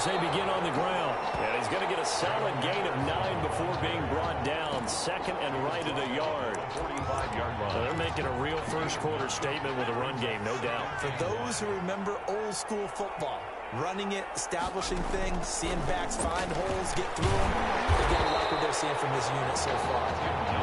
as they begin on the ground. And he's going to get a solid gain of 9 before being brought down. Second and right at a yard. 45-yard line. They're making a real first-quarter statement with a run game, no doubt. For those who remember old-school football, running it, establishing things, seeing backs find holes, get through them, they're going to like what they're seeing from this unit so far.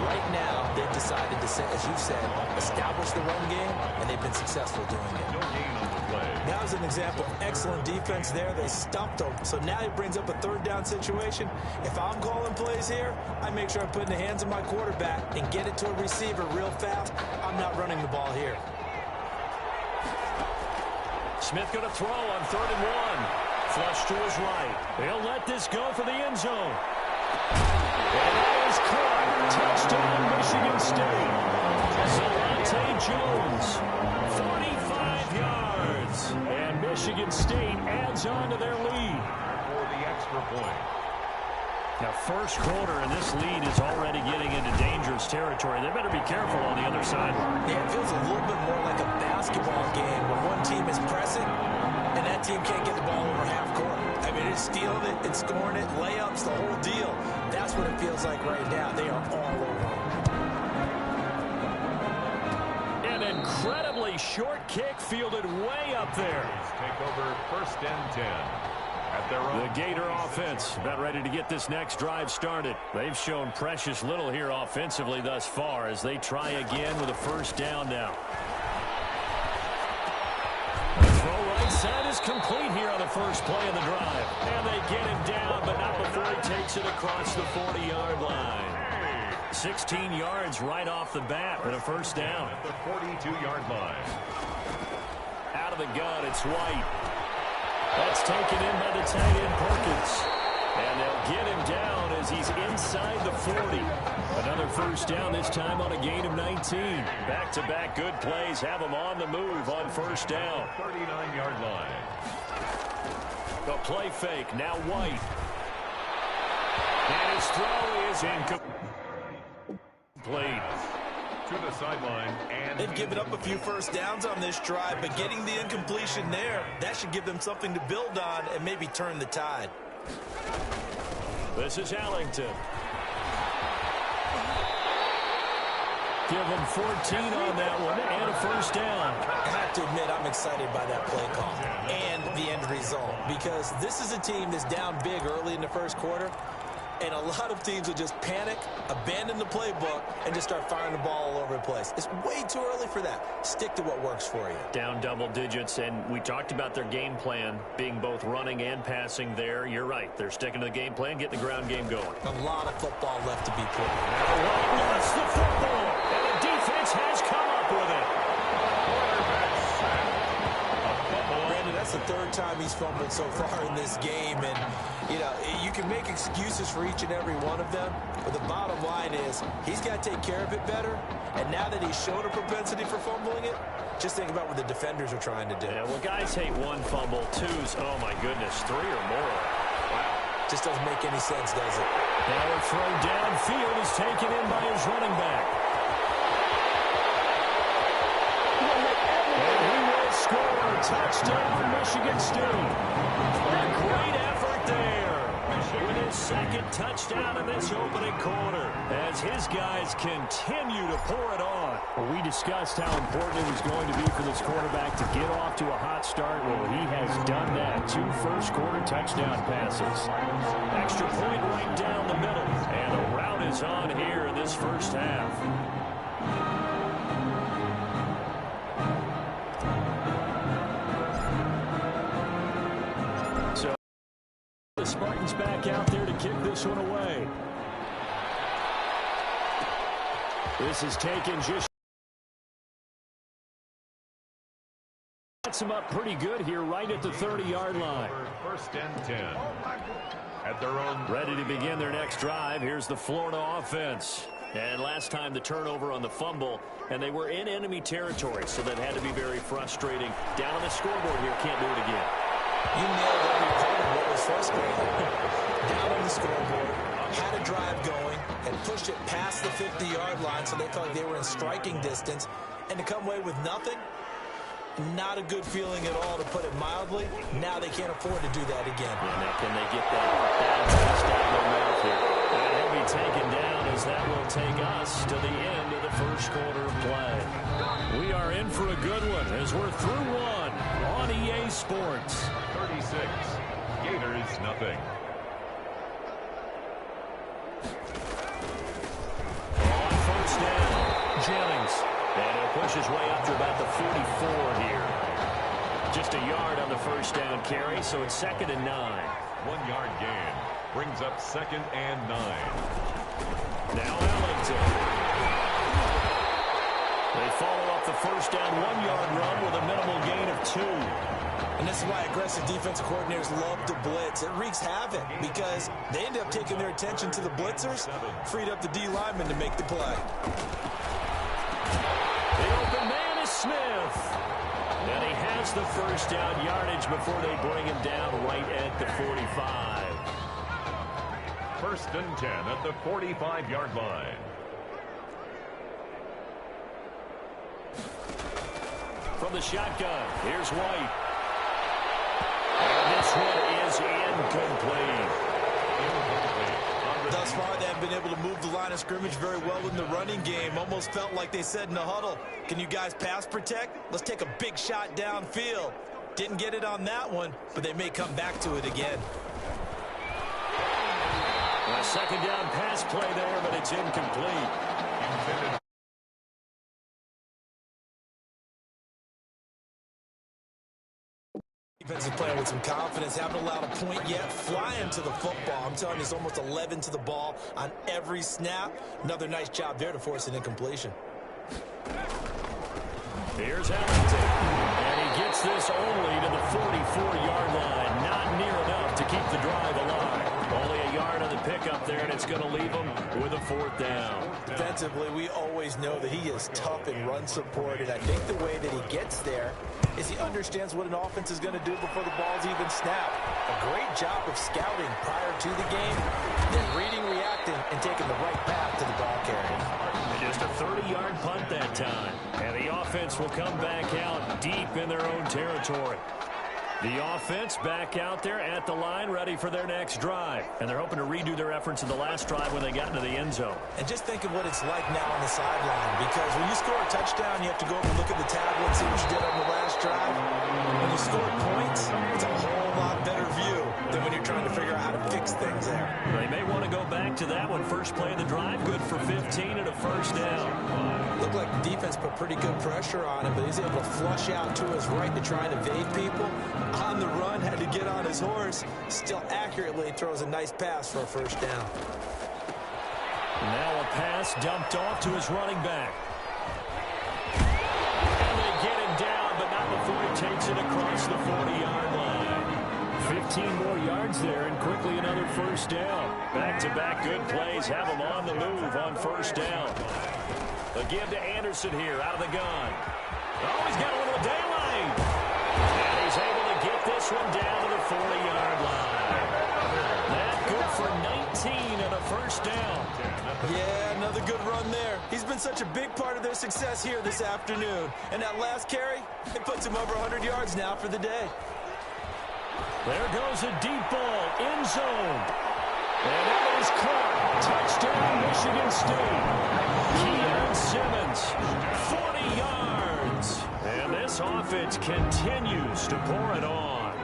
Right now, they've decided to, as you said, establish the run game, and they've been successful doing it. No gain on the play. That was an example of excellent defense there. They stumped them. So now he brings up a third down situation. If I'm calling plays here, I make sure I put it in the hands of my quarterback and get it to a receiver real fast. I'm not running the ball here. Smith going to throw on 3rd and 1. Flush to his right. They'll let this go for the end zone. And that is caught. Touchdown, Michigan State. Zelante Jones, 45 yards. And Michigan State adds on to their lead. For the extra point. Now, first quarter, and this lead is already getting into dangerous territory. They better be careful on the other sideline. Yeah, it feels a little bit more like a basketball game where one team is pressing and that team can't get the ball over half court. I mean, it's stealing it, it's scoring it, layups, the whole deal. That's what it feels like right now. They are all over. An incredibly short kick fielded way up there. Take over 1st and 10. The Gator offense about ready to get this next drive started. They've shown precious little here offensively thus far as they try again with a first down now. The throw right side is complete here on the first play of the drive. And they get him down, but not before he takes it across the 40-yard line. 16 yards right off the bat and a first down. At the 42-yard line. Out of the gun, it's White. That's taken in by the tight end Perkins. And they'll get him down as he's inside the 40. Another first down, this time on a gain of 19. Back-to-back good plays have him on the move on first down. 39-yard line. The play fake, now White. And his throw is incomplete. To the sideline, and they've given up a few first downs on this drive, but getting the incompletion there, that should give them something to build on and maybe turn the tide. This is Allington. Give them 14 on that one and a first down. I have to admit, I'm excited by that play call and the end result because this is a team that's down big early in the first quarter. And a lot of teams will just panic, abandon the playbook, and just start firing the ball all over the place. It's way too early for that. Stick to what works for you. Down double digits, and we talked about their game plan being both running and passing there. You're right. They're sticking to the game plan, getting the ground game going. A lot of football left to be played. Now White lost the football, and the defense has come up with it. Brandon, that's the third time he's fumbled so far in this game, and you can make excuses for each and every one of them, but the bottom line is he's got to take care of it better, and now that he's shown a propensity for fumbling it, just think about what the defenders are trying to do. Yeah, well, guys hate one fumble, twos, oh my goodness, 3 or more. Wow. Just doesn't make any sense, does it? Now a throw downfield is taken in by his running back. And he will score a touchdown, Michigan State. A great effort there with his second touchdown in this opening quarter as his guys continue to pour it on. Well, we discussed how important it was going to be for this quarterback to get off to a hot start. Well, he has done that. 2 first-quarter touchdown passes. Extra point right down the middle. And the route is on here in this first half. The Spartans back out there to kick this one away. This is taken just. Sets him up pretty good here right at the 30-yard line. 1st and 10. At their own. Ready to begin their next drive. Here's the Florida offense. And last time the turnover on the fumble, and they were in enemy territory, so that had to be very frustrating. Down on the scoreboard here, can't do it again. You nailed every part of what was frustrating. Down on the scoreboard, had a drive going, and pushed it past the 50-yard line so they felt like they were in striking distance. And to come away with nothing, Not a good feeling at all, to put it mildly. Now they can't afford to do that again. Yeah, now can they get that touchdown in their mouth here? And he'll be taken down as that will take us to the end of the first quarter of play. We are in for a good one as we're through one on EA Sports. 36. Gators, nothing. On first down, Jennings. And he'll push his way up to about the 44 here. Just a yard on the first down carry, so it's 2nd and 9. 1 yard gain. Brings up 2nd and 9. Now Ellington. They follow up the first down 1 yard run with a minimal gain of 2. And this is why aggressive defensive coordinators love to blitz. It wreaks havoc because they end up taking their attention to the blitzers, freed up the D lineman to make the play. The open man is Smith. And he has the first down yardage before they bring him down right at the 45. 1st and 10 at the 45-yard line. From the shotgun, here's White. And this one is incomplete. Thus far, they haven't been able to move the line of scrimmage very well in the running game. Almost felt like they said in the huddle, can you guys pass protect? Let's take a big shot downfield. Didn't get it on that one, but they may come back to it again. A 2nd down pass play there, but it's incomplete. Defense is playing with some confidence. Haven't allowed a point yet. Flying to the football. I'm telling you, it's almost 11 to the ball on every snap. Another nice job there to force an incompletion. Here's Ellington. And he gets this only to the 44-yard line. Not near enough to keep the drive alive. Only a yard on the pickup there, and it's going to leave him with a 4th down. Defensively, we always know that he is tough in run support, and I think the way that he gets there is he understands what an offense is going to do before the ball's even snapped. A great job of scouting prior to the game, then reading, reacting, and taking the right path to the ball carrier. Just a 30-yard punt that time. And the offense will come back out deep in their own territory. The offense back out there at the line, ready for their next drive. And they're hoping to redo their efforts in the last drive when they got into the end zone. And just think of what it's like now on the sideline, because when you score a touchdown, you have to go over and look at the tablet and see what you did on the last drive. When you score points, it's a whole lot better view than when you're trying to figure out how to fix things there. They may want to go back to that one. First play of the drive, good for 15 and a first down. Looked like the defense put pretty good pressure on him, but he's able to flush out to his right to try and evade people. On the run, had to get on his horse. Still accurately throws a nice pass for a first down. Now a pass dumped off to his running back. And they get him down, but not before he takes it across the 40-yard line. 15 more yards there, and quickly another first down. Back-to-back good plays have him on the move on first down. Again to Anderson here, out of the gun. Oh, he's got a little daylight. And he's able to get this one down to the 40-yard line. That good for 19 and a first down. Yeah, another good run there. He's been such a big part of their success here this afternoon. And that last carry, it puts him over 100 yards now for the day. There goes a deep ball, end zone. And that is caught. Touchdown, Michigan State. Keon Simmons, 40 yards. And this offense continues to pour it on.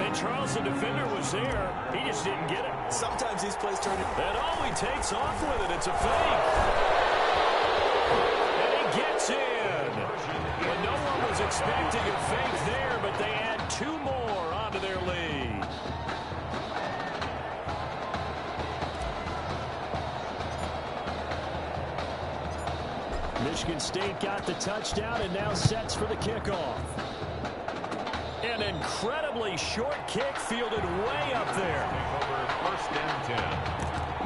And Charles, the defender, was there. He just didn't get it. Sometimes these plays turn it. And oh, he takes off with it. It's a fake. And he gets in. But no one was expecting a fake there, but they add 2 more onto their lead. Michigan State got the touchdown and now sets for the kickoff. An incredibly short kick fielded way up there. First and 10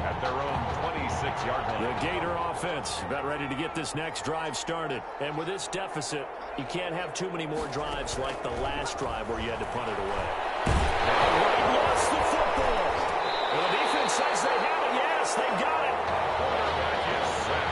at their own 26-yard line. The Gator offense about ready to get this next drive started. And with this deficit, you can't have too many more drives like the last drive where you had to punt it away. They lost the football. And the defense says they have it. Yes, they got it. Quarterback is set.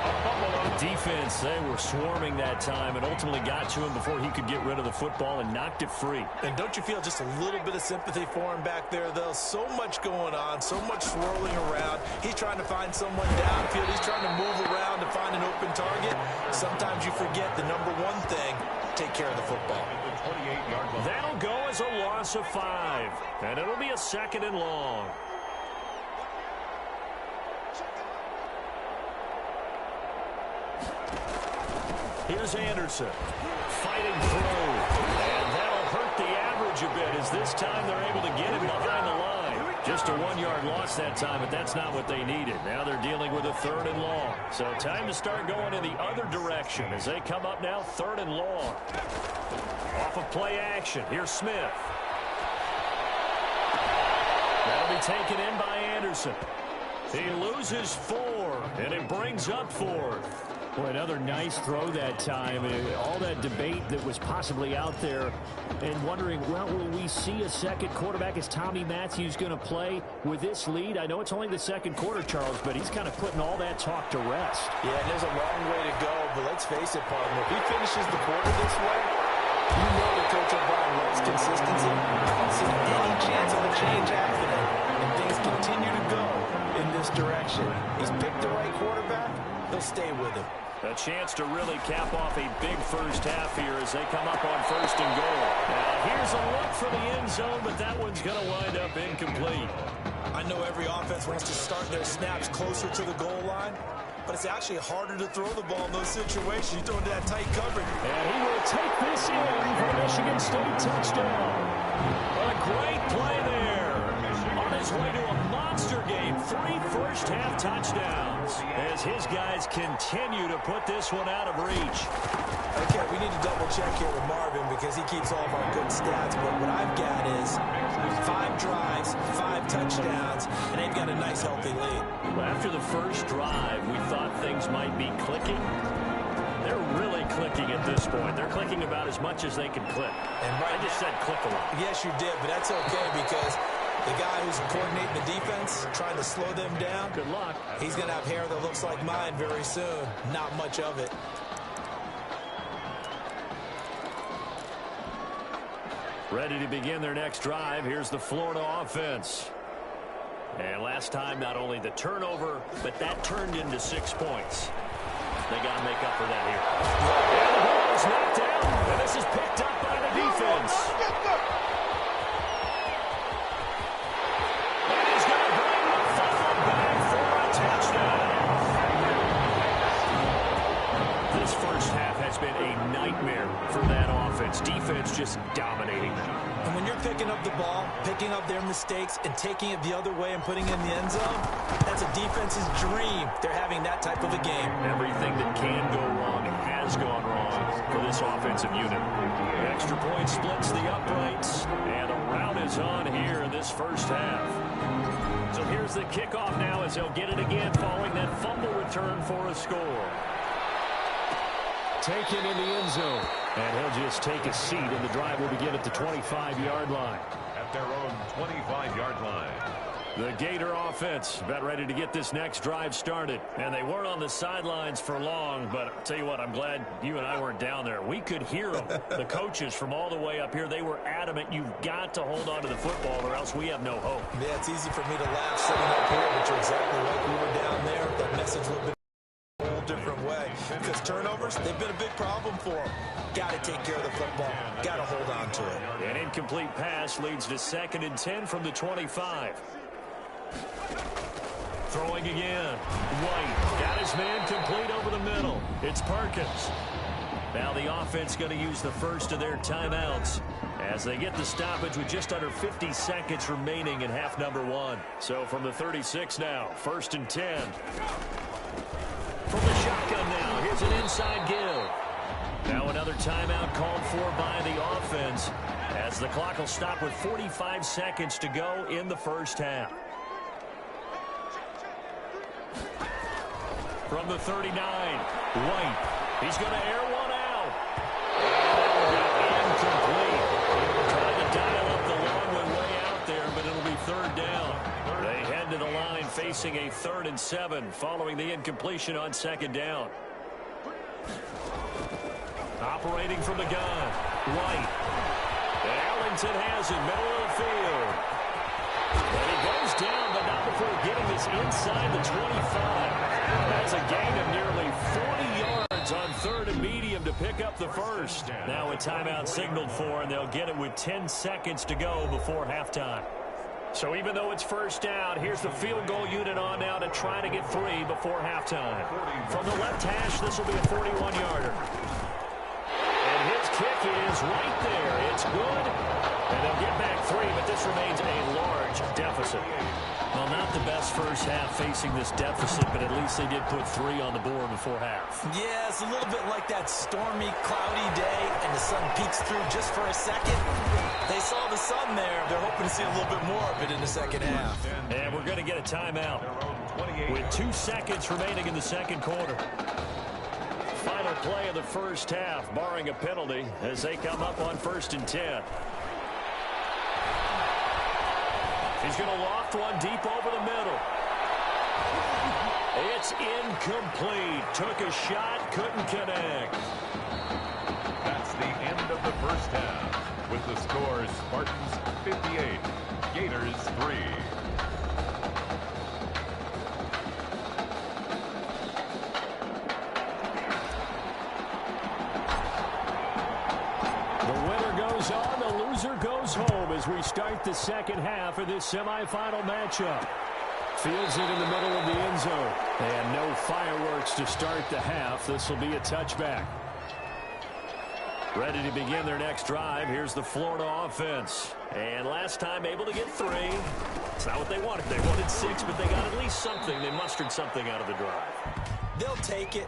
A Buffalo Defense They were swarming that time and ultimately got to him before he could get rid of the football and knocked it free. And don't you feel just a little bit of sympathy for him back there, though? So much going on, so much swirling around. He's trying to find someone downfield. He's trying to move around to find an open target. Sometimes you forget the number one thing, take care of the football. That'll go as a loss of 5. And it'll be a 2nd and long. Here's Anderson. Fighting through. And that'll hurt the average a bit as this time they're able to get him behind the line. Just a 1-yard loss that time, but that's not what they needed. Now they're dealing with a 3rd and long. So time to start going in the other direction as they come up now 3rd and long. Off of play action. Here's Smith. That'll be taken in by Anderson. He loses 4, and it brings up 4th. Boy, another nice throw that time. All that debate that was possibly out there and wondering, well, will we see a second quarterback? Is Tommy Matthews going to play with this lead? I know it's only the 2nd quarter, Charles, but he's kind of putting all that talk to rest. Yeah, and there's a long way to go, but let's face it, partner. If he finishes the quarter this way, you know that Coach O'Brien loves consistency. I don't see any chance of a change happening, and things continue to go in this direction. He's picked the right quarterback. He'll stay with him. A chance to really cap off a big first half here as they come up on 1st and goal. Now, here's a look for the end zone, but that one's going to wind up incomplete. I know every offense wants to start their snaps closer to the goal line, but it's actually harder to throw the ball in those situations. You throw into that tight coverage. And he will take this in for the Michigan State touchdown. A great play there. On his way to a monster game, 3 first-half touchdowns as his guys continue to put this one out of reach. Okay, we need to double-check here with Marvin because he keeps all of our good stats, but what I've got is 5 drives, 5 touchdowns, and they've got a nice, healthy lead. Well, after the first drive, we thought things might be clicking. They're really clicking at this point. They're clicking about as much as they can click. And right I just said click a lot. Yes, you did, but that's okay because the guy who's coordinating the defense, trying to slow them down, good luck. He's going to have hair that looks like mine very soon. Not much of it. Ready to begin their next drive. Here's the Florida offense. And last time, not only the turnover, but that turned into 6 points. They got to make up for that here. And the ball is knocked down, and this is picked up by the defense. And he's going to bring the football back for a touchdown. This first half has been a nightmare for that offense. Defense just dominating them. And when you're picking up the ball, picking up their mistakes, and taking it the other way and putting it in the end zone, that's a defense's dream. They're having that type of a game. Everything that can go wrong has gone wrong for this offensive unit. The extra point splits the uprights, and a rout is on here in this first half. So here's the kickoff now as they'll get it again following that fumble return for a score. Taken in the end zone. And he'll just take a seat, and the drive will begin at the 25-yard line. At their own 25-yard line. The Gator offense about ready to get this next drive started. And they weren't on the sidelines for long, but I'll tell you what, I'm glad you and I weren't down there. We could hear them. The coaches from all the way up here, they were adamant, you've got to hold on to the football or else we have no hope. Yeah, it's easy for me to laugh sitting up here, but you're exactly right. We were down there. That message would have been a whole different way. Because turnovers, they've been a big problem for them. Got to take care of the football. Got to hold on to it. An incomplete pass leads to 2nd and 10 from the 25. Throwing again. White got his man complete over the middle. It's Perkins. Now the offense going to use the first of their timeouts as they get the stoppage with just under 50 seconds remaining in half number 1. So from the 36 now, 1st and 10. From the shotgun now, here's an inside give. Now another timeout called for by the offense as the clock will stop with 45 seconds to go in the first half. From the 39, White. He's going to air one out. Incomplete. Trying to dial up the long one way out there, but it'll be 3rd down. They head to the line facing a 3rd and 7 following the incompletion on 2nd down. Operating from the gun, White. Ellington has it, middle of the field. And he goes down, but not before getting this inside the 25. That's a gain of nearly 40 yards on 3rd and medium to pick up the first. Now a timeout signaled for, and they'll get it with 10 seconds to go before halftime. So even though it's first down, here's the field goal unit on now to try to get 3 before halftime. From the left hash, this will be a 41-yarder. And his kick is right there. It's good. And they'll get back 3, but this remains a large deficit. Well, not the best first half facing this deficit, but at least they did put 3 on the board before half. Yeah, it's a little bit like that stormy, cloudy day, and the sun peeks through just for a second. They saw the sun there. They're hoping to see a little bit more of it in the second half. And we're going to get a timeout with 2 seconds remaining in the second quarter. Final play of the first half, barring a penalty, as they come up on 1st and 10. He's going to loft one deep over the middle. It's incomplete. Took a shot, couldn't connect. That's the end of the first half. With the score, Spartans 58, Gators 3. Goes home as we start the second half of this semifinal matchup. Fields it in the middle of the end zone. And no fireworks to start the half. This will be a touchback. Ready to begin their next drive. Here's the Florida offense. And last time able to get 3. It's not what they wanted. They wanted 6, but they got at least something. They mustered something out of the drive. They'll take it.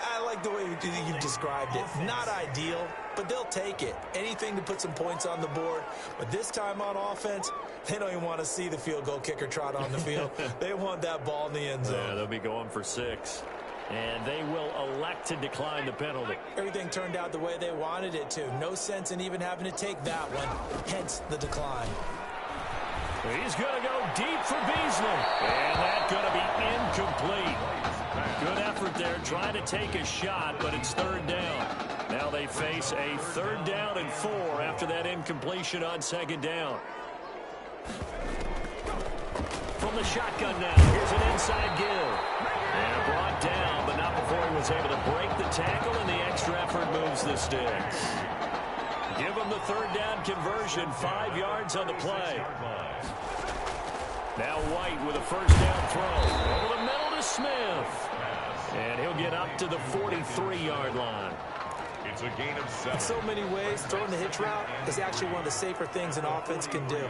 I like the way you described it. Not ideal, but they'll take it. Anything to put some points on the board. But this time on offense, they don't even want to see the field goal kicker trot on the field. They want that ball in the end zone. Yeah, they'll be going for 6. And they will elect to decline the penalty. Everything turned out the way they wanted it to. No sense in even having to take that one. Hence the decline. He's going to go deep for Beasley. And that's going to be incomplete. Good effort there, trying to take a shot, but it's 3rd down. Now they face a 3rd down and 4 after that incompletion on 2nd down. From the shotgun now, here's an inside give. And brought down, but not before he was able to break the tackle, and the extra effort moves the sticks. Give him the 3rd down conversion, 5 yards on the play. Now White with a 1st down throw. Over the middle to Smith. And he'll get up to the 43-yard line. It's a gain of 7. In so many ways, throwing the hitch route is actually one of the safer things an offense can do.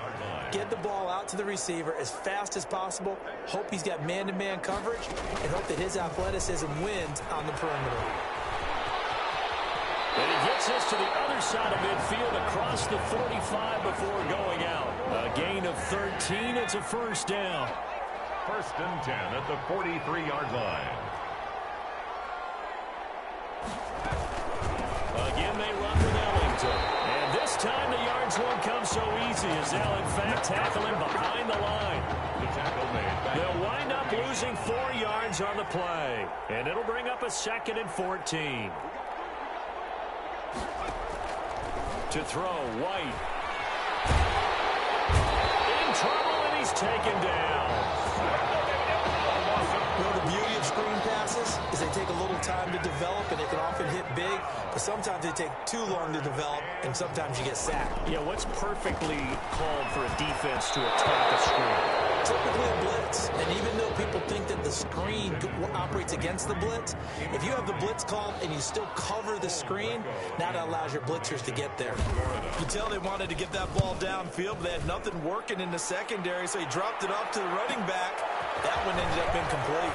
Get the ball out to the receiver as fast as possible, hope he's got man-to-man coverage, and hope that his athleticism wins on the perimeter. And he gets this to the other side of midfield across the 45 before going out. A gain of 13. It's a 1st down. 1st and 10 at the 43-yard line. Again, they run with Ellington. And this time the yards won't come so easy as they'll, in fact, tackle him behind the line. The tackle made. They'll wind up losing 4 yards on the play. And it'll bring up a 2nd and 14. To throw, White. In trouble, and he's taken down. Well, the beauty of screen passes is they take a little time to develop, and they can often hit big, but sometimes they take too long to develop, and sometimes you get sacked. Yeah, what's perfectly called for a defense to attack a screen? Typically a blitz, and even though people think that the screen operates against the blitz, if you have the blitz called and you still cover the screen, now that allows your blitzers to get there. You can tell they wanted to get that ball downfield, but they had nothing working in the secondary, so he dropped it off to the running back. That one ended up incomplete.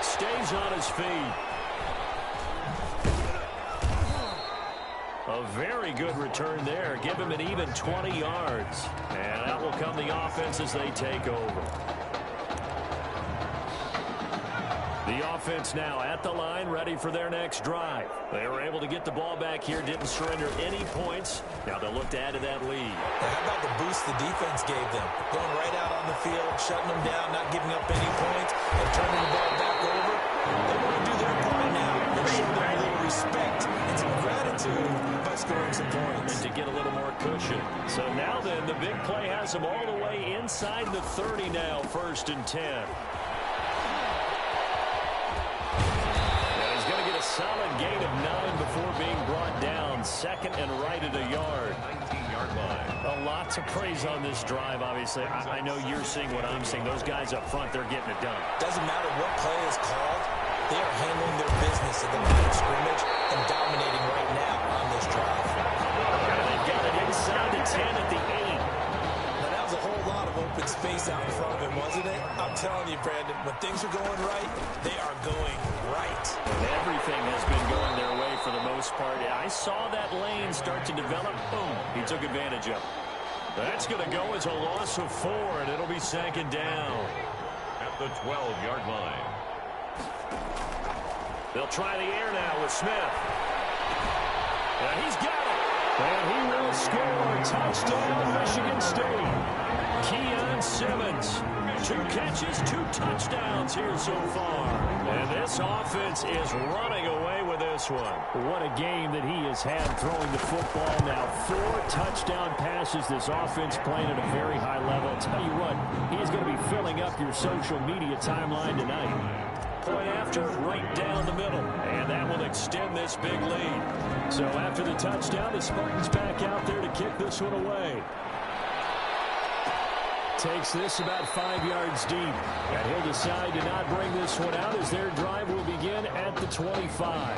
Stays on his feet. A very good return there. Give him an even 20 yards. And out will come the offense as they take over. The offense now at the line, ready for their next drive. They were able to get the ball back here, didn't surrender any points. Now they'll look to add to that lead. Now, how about the boost the defense gave them? Going right out on the field, shutting them down, not giving up any points, and turning the ball back over. They want to do their part now and show them a little respect and some gratitude by scoring some points. And to get a little more cushion. So now then, the big play has them all the way inside the 30 now, 1st and 10. Solid gain of 9 before being brought down. 2nd and right at a yard. 19-yard line. A lot to praise on this drive, obviously. I know you're seeing what I'm seeing. Those guys up front, they're getting it done. Doesn't matter what play is called. They are handling their business at the line of scrimmage and dominating right now on this drive. And they've got it inside the 10 at the 8. Now, that was a whole lot of open space out in front of him, wasn't it? I'm telling you, Brandon, when things are going right, they are going right. And everything has been going their way for the most part. I saw that lane start to develop. Boom. He took advantage of it. That's going to go as a loss of 4, and it'll be 2nd down. At the 12-yard line. They'll try the air now with Smith. And he's got it. And he will score. Touchdown, Michigan State. Keon Simmons. 2 catches, 2 touchdowns here so far. And this offense is running away with this one. What a game that he has had throwing the football now. 4 touchdown passes. This offense playing at a very high level. I'll tell you what, he's going to be filling up your social media timeline tonight. Point after, right down the middle. And that will extend this big lead. So after the touchdown, the Spartans back out there to kick this one away. Takes this about 5 yards deep. And he'll decide to not bring this one out as their drive will begin at the 25.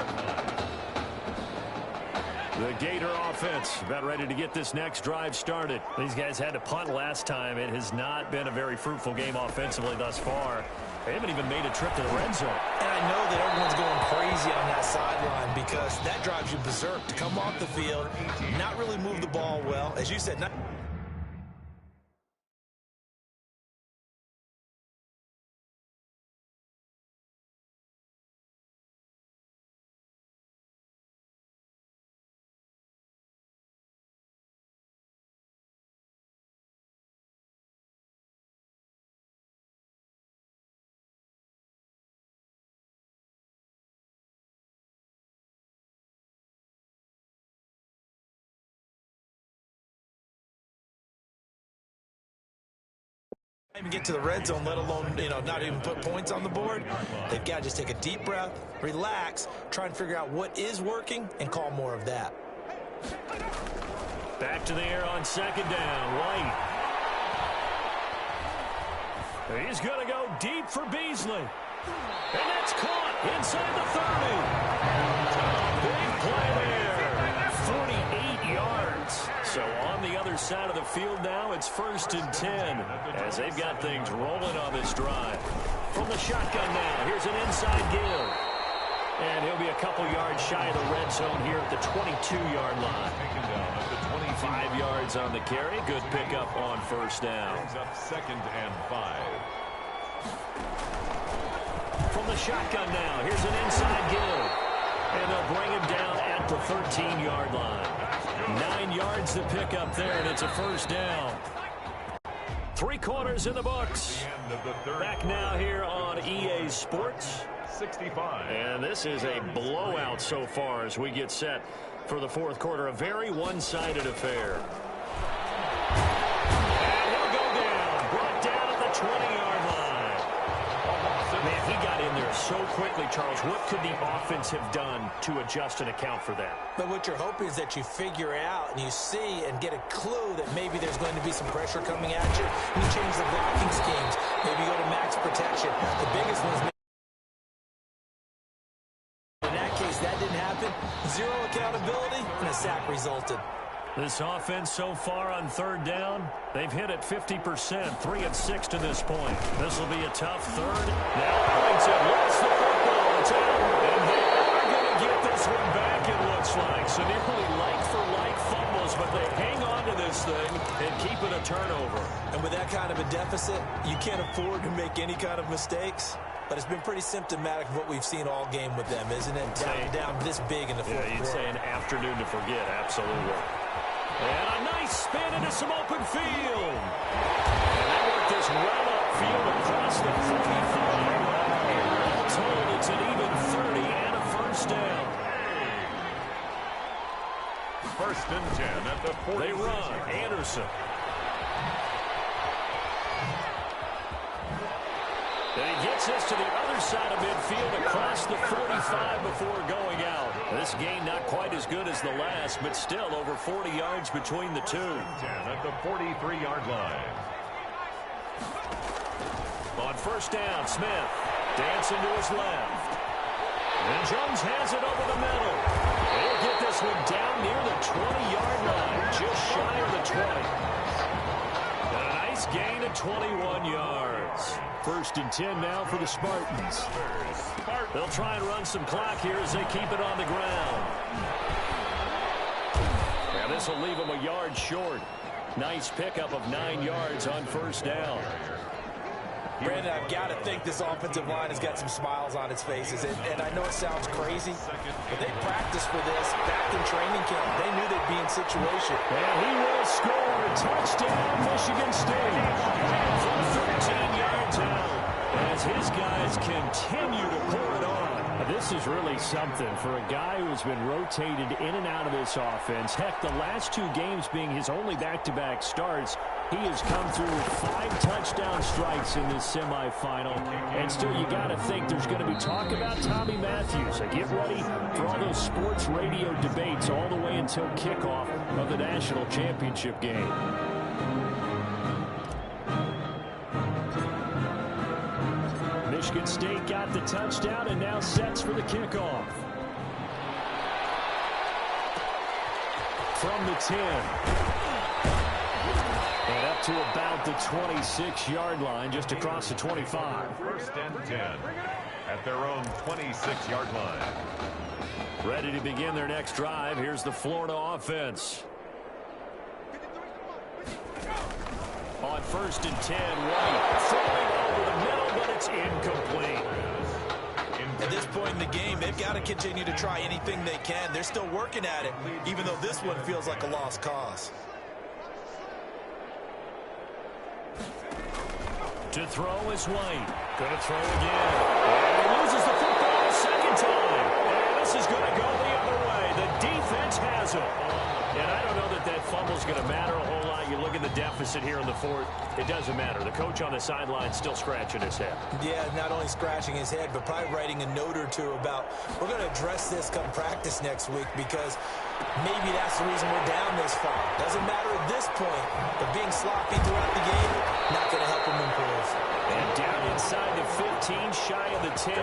The Gator offense about ready to get this next drive started. These guys had to punt last time. It has not been a very fruitful game offensively thus far. They haven't even made a trip to the red zone. And I know that everyone's going crazy on that sideline because that drives you berserk to come off the field, not really move the ball well. As you said, not even get to the red zone, let alone, not even put points on the board. They've got to just take a deep breath, relax, try and figure out what is working, and call more of that. Back to the air on 2nd down. White. He's going to go deep for Beasley. And that's caught inside the 30. Big play there. 48 yards. So on the other side of the field now, it's 1st and 10 as they've got things rolling on this drive. From the shotgun now, here's an inside give. And he'll be a couple yards shy of the red zone here at the 22-yard line. 5 yards on the carry. Good pickup on 1st down. Up 2nd and 5. From the shotgun now, here's an inside give. And they'll bring him down at the 13-yard line. 9 yards to pick up there, and it's a 1st down. 3 quarters in the books. Back now here on EA Sports. 65. And this is a blowout so far as we get set for the 4th quarter. A very one-sided affair. And he'll go down. Brought down at the 20-yard line. Man, he got in there so quickly, Charles. What could the offense have done to adjust and account for that? But what you're hoping is that you figure out and you see and get a clue that maybe there's going to be some pressure coming at you. You change the blocking schemes. Maybe go to max protection. The biggest one is in that case, that didn't happen. 0 accountability, and a sack resulted. This offense so far on 3rd down, they've hit it 50%, 3 of 6 to this point. This will be a tough 3rd. Now Arlington lost the football. It's out, and they are going to get this one back, it looks like. So nearly like-for-like fumbles, but they hang on to this thing and keep it a turnover. And with that kind of a deficit, you can't afford to make any kind of mistakes. but it's been pretty symptomatic of what we've seen all game with them, isn't it? Down this big in the fourth quarter. You'd say an afternoon to forget, absolutely. And a nice spin into some open field. And they work this right upfield across the 45. All told, it's an even 30 and a first down. First and 10 at the 40. They run. Anderson. And he gets this to the other side of midfield across the 45 before going out. This gain not quite as good as the last, but still over 40 yards between the two. 10 at the 43-yard line. On first down, Smith dancing to his left. And Jones has it over the middle. He'll get this one down near the 20-yard line, just shy of the 20. And a nice gain of 21 yards. First and 10 now for the Spartans. They'll try and run some clock here as they keep it on the ground. Now this will leave them a yard short. Nice pickup of 9 yards on first down. Brandon, I've got to think this offensive line has got some smiles on its faces. And I know it sounds crazy, but they practiced for this back in training camp. They knew they'd be in situation. And he will score. Touchdown, Michigan State. From 13 yards out as his guys continue to pour it on. This is really something for a guy who's been rotated in and out of this offense. Heck, the last 2 games being his only back-to-back starts, he has come through with 5 touchdown strikes in this semifinal. And still, you got to think there's going to be talk about Tommy Matthews. So get ready for all those sports radio debates all the way until kickoff of the national championship game. Michigan State got the touchdown and now sets for the kickoff. From the 10. And up to about the 26-yard line, just across the 25. First and 10 at their own 26-yard line. Ready to begin their next drive. Here's the Florida offense. On first and 10, White throwing over the middle, but it's incomplete. At this point in the game, they've got to continue to try anything they can. They're still working at it, even though this one feels like a lost cause. To throw is White. Going to throw again. And he loses the football a second time. And this is going to go the other way. The defense has him. And I don't know that that fumble's going to matter a whole lot. You look at the deficit here in the fourth. It doesn't matter. The coach on the sideline still scratching his head. Yeah, not only scratching his head, but probably writing a note or two about, we're going to address this come practice next week because maybe that's the reason we're down this far. Doesn't matter at this point, but being sloppy throughout the game, not going to help him improve. And down inside the 15, shy of the 10.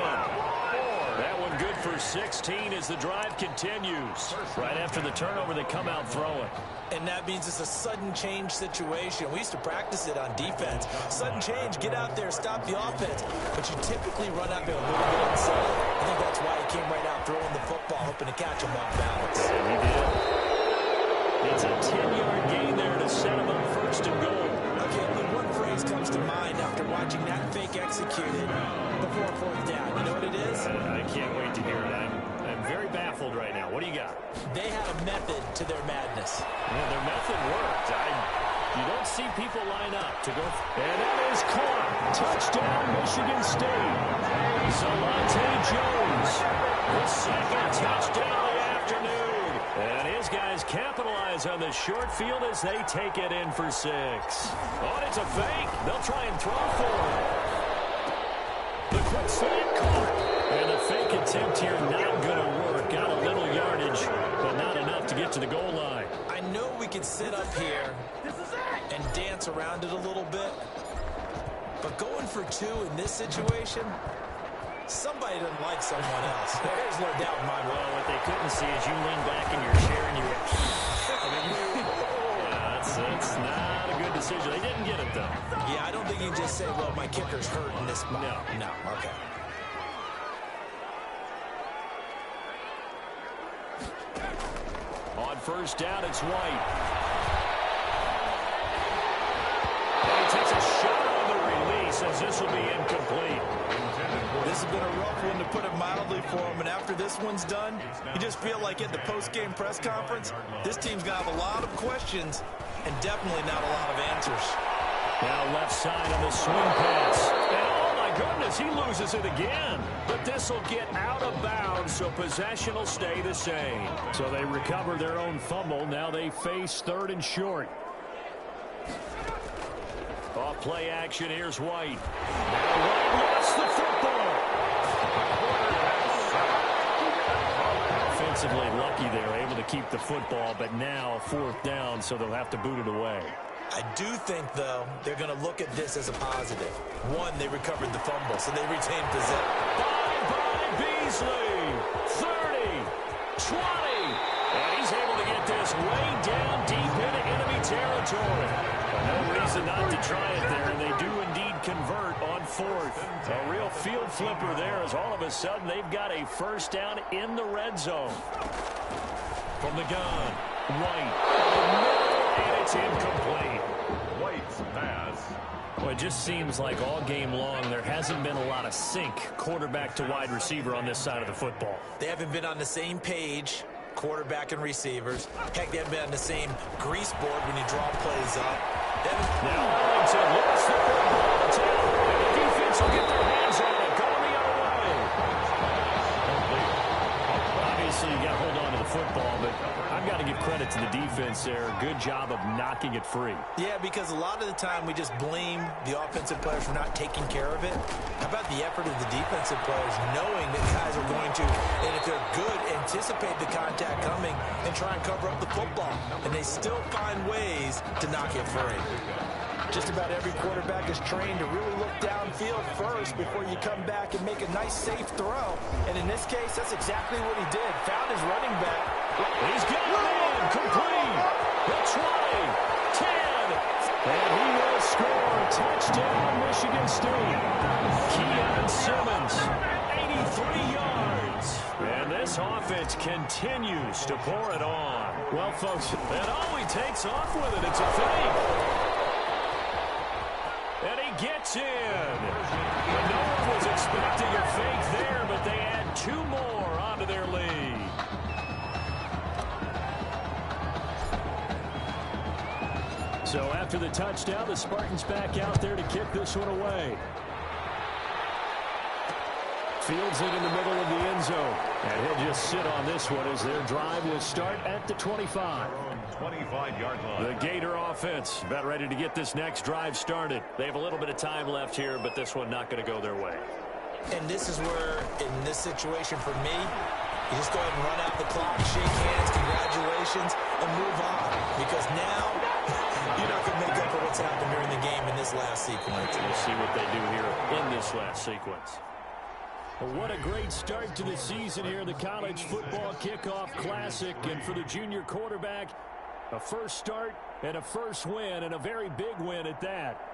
That one good for 16 as the drive continues. Right after the turnover, they come out throwing. And that means it's a sudden change situation. We used to practice it on defense. Sudden change, get out there, stop the offense. But you typically run out there a little bit unsettled. I think that's why he came right out throwing the football, hoping to catch him off balance. And he did. It's a 10-yard gain there to set him up first and goal. Okay, but one phrase comes to mind after watching that fake executed before fourth down. You know what it is? I can't wait to hear it. I'm very baffled right now. What do you got? They had a method to their madness. Yeah, their method worked. You don't see people line up to go. And that is caught. Touchdown, Michigan State. Zalante Jones. The second touchdown of the afternoon. And his guys capitalize on the short field as they take it in for 6. Oh, it's a fake. They'll try and throw for it. The quick slant caught. And the fake attempt here not going to work. Got a little yardage, but not enough to get to the goal line. I know we can sit up here and dance around it a little bit, but going for 2 in this situation, somebody doesn't like someone else. There's no doubt in my mind. Well, what they couldn't see is you lean back in your chair and you went, that's not a good decision. They didn't get it, though. Yeah, I don't think you can just say, well, my kicker's hurt in this spot. No, okay. On first down, it's White. And he takes a shot on the release. as this will be incomplete. This has been a rough one, to put it mildly, for him. And after this one's done, you just feel like at the post-game press conference, this team's going to have a lot of questions and definitely not a lot of answers. Now left side on the swing pass. And oh my goodness, he loses it again. But this will get out of bounds, so possession will stay the same. So they recover their own fumble. Now they face 3rd and short. Off play action, here's White. Now White lost the football. Offensively lucky they're able to keep the football, but now 4th down, so they'll have to boot it away. I do think, though, they're going to look at this as a positive. One, they recovered the fumble, so they retained possession. Bye-bye, Beasley. 30, 20. And he's able to get this way down deep into enemy territory. No reason not to try it there, and they do indeed convert on 4th. A real field flipper there, as all of a sudden they've got a 1st down in the red zone. From the gun, White. And it's incomplete. White's pass. Well, it just seems like all game long there hasn't been a lot of sync quarterback to wide receiver on this side of the football. They haven't been on the same page, quarterback and receivers. Heck, they haven't been on the same grease board when you draw plays up. Now Arlington lost the football. And the defense will get their hands on it. Going the other way. Obviously, you got to hold on to the football, but I've got to give credit to the defense there. Good job of knocking it free. Yeah, because a lot of the time we just blame the offensive players for not taking care of it. How about the effort of the defensive players knowing that guys are going to, and if they're good, anticipate the contact coming and try and cover up the football. And they still find ways to knock it free. Just about every quarterback is trained to really look downfield first before you come back and make a nice, safe throw. And in this case, that's exactly what he did. Found his running back. He's got a man complete. The 20, 10, and he will score. Touchdown, Michigan State. Keon Simmons, 83 yards. And this offense continues to pour it on. Well, folks, and all he takes off with it, it's a fake. And he gets in. And no one was expecting a fake there, but they add 2 more onto their lead. So after the touchdown, the Spartans back out there to kick this one away. Fields it in the middle of the end zone. And he'll just sit on this one as their drive will start at the 25. 25-yard line. The Gator offense about ready to get this next drive started. They have a little bit of time left here, but this one not going to go their way. And this is where, in this situation for me, you just go ahead and run out the clock, shake hands, congratulations, and move on. Because now, you're not going to make up for what's happened during the game in this last sequence. We'll see what they do here in this last sequence. Well, what a great start to the season here, the College Football Kickoff Classic. And for the junior quarterback, a first start and a first win, and a very big win at that.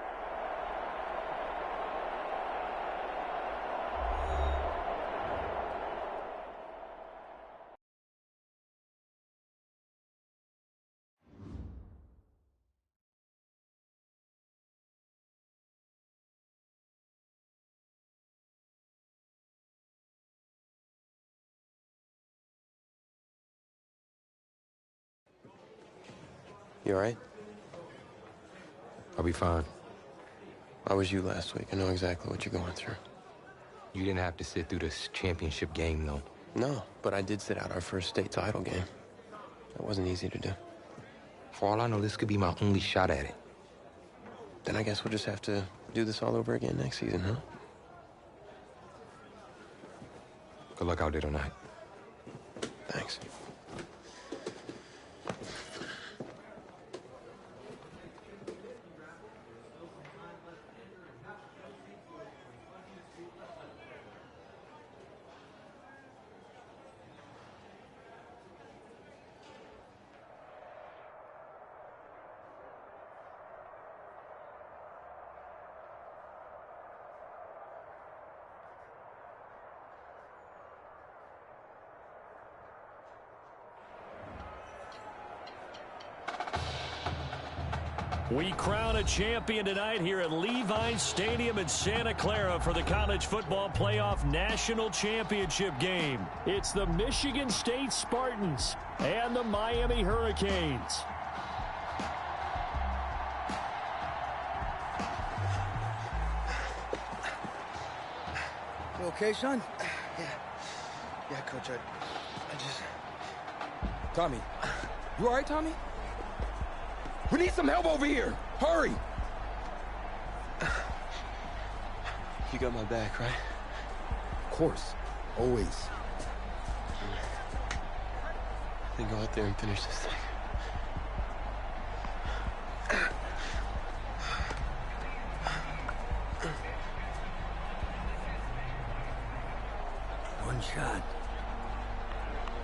You all right? I'll be fine. I was you last week. I know exactly what you're going through. You didn't have to sit through this championship game, though. No, but I did sit out our first state title game. That wasn't easy to do. For all I know, this could be my only shot at it. Then I guess we'll just have to do this all over again next season, huh? Good luck out there tonight. Thanks. We crown a champion tonight here at Levi's Stadium in Santa Clara for the College Football Playoff National Championship game. It's the Michigan State Spartans and the Miami Hurricanes. You okay, son? Yeah, Coach, I just... Tommy. You all right, Tommy? We need some help over here. Hurry. You got my back, right? Of course. Always. Then go out there and finish this thing. One shot.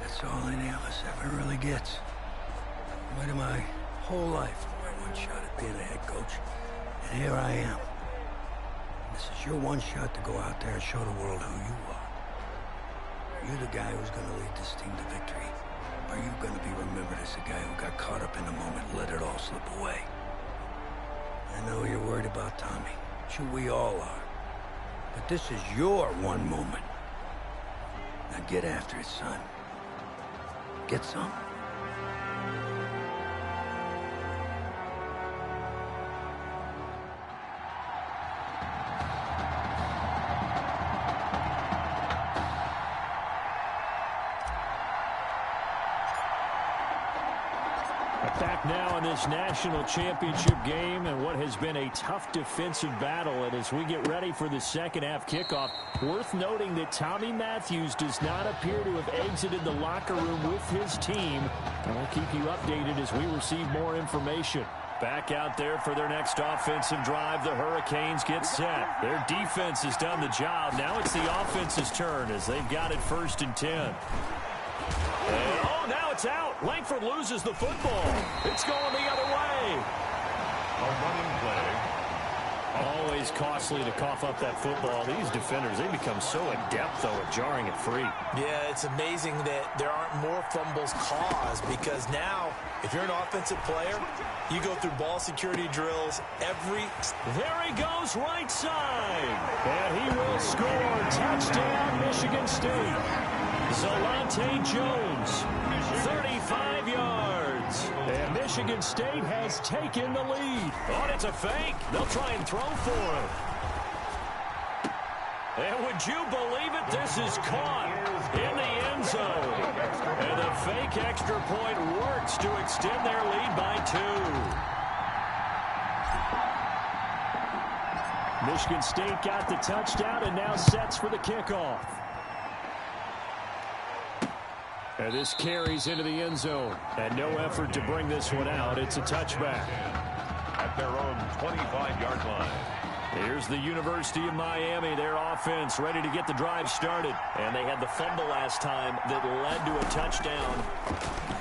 That's all any of us ever really gets. Waited my whole life for my one shot at being a head coach. And here I am. This is your one shot to go out there and show the world who you are. You're the guy who's going to lead this team to victory. Or are you going to be remembered as the guy who got caught up in the moment and let it all slip away? I know you're worried about Tommy. Sure, we all are. But this is your one moment. Now get after it, son. Get some. Back now in this national championship game and what has been a tough defensive battle. And as we get ready for the second half kickoff, worth noting that Tommy Matthews does not appear to have exited the locker room with his team. And we'll keep you updated as we receive more information. Back out there for their next offensive drive, the Hurricanes get set. Their defense has done the job. Now it's the offense's turn as they've got it 1st and 10. And, oh, now it's out. Langford loses the football. It's going the other way. A running play. Always costly to cough up that football. These defenders, they become so adept, though, at jarring it free. Yeah, it's amazing that there aren't more fumbles caused because now, if you're an offensive player, you go through ball security drills every... There he goes, right side. And he will score. Touchdown, Michigan State. Zalante Jones, 35 yards. And Michigan State has taken the lead. Oh, it's a fake. They'll try and throw for him. And would you believe it? This is caught in the end zone. And the fake extra point works to extend their lead by 2. Michigan State got the touchdown and now sets for the kickoff. And this carries into the end zone. And no effort to bring this one out. It's a touchback. At their own 25-yard line. Here's the University of Miami, their offense ready to get the drive started. And they had the fumble last time that led to a touchdown.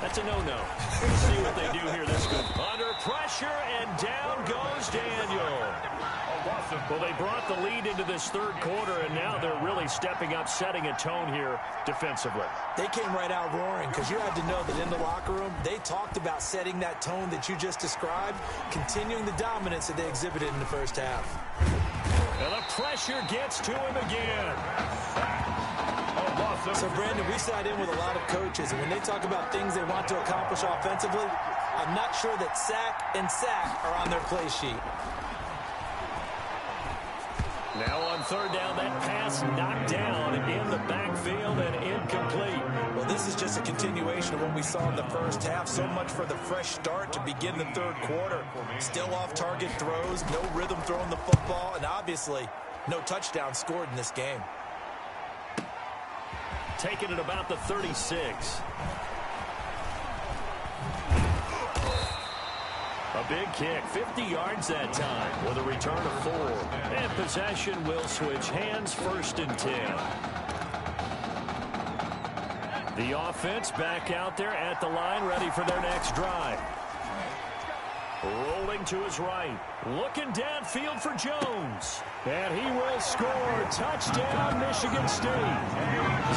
That's a no-no. We'll see what they do here this good. Under pressure, and down goes Daniel. Well, they brought the lead into this third quarter, and now they're really stepping up, setting a tone here defensively. They came right out roaring because you had to know that in the locker room, they talked about setting that tone that you just described, continuing the dominance that they exhibited in the first half. And the pressure gets to him again. So, Brandon, we sat in with a lot of coaches, and when they talk about things they want to accomplish offensively, I'm not sure that sack and sack are on their play sheet. Now on third down, that pass knocked down in the backfield and incomplete. Well, this is just a continuation of what we saw in the first half. So much for the fresh start to begin the third quarter. Still off-target throws, no rhythm throwing the football, and obviously no touchdown scored in this game. Taking it about the 36. A big kick, 50 yards that time with a return of 4. And possession will switch hands, 1st and 10. The offense back out there at the line, ready for their next drive. Rolling to his right. Looking downfield for Jones. And he will score. Touchdown, Michigan State.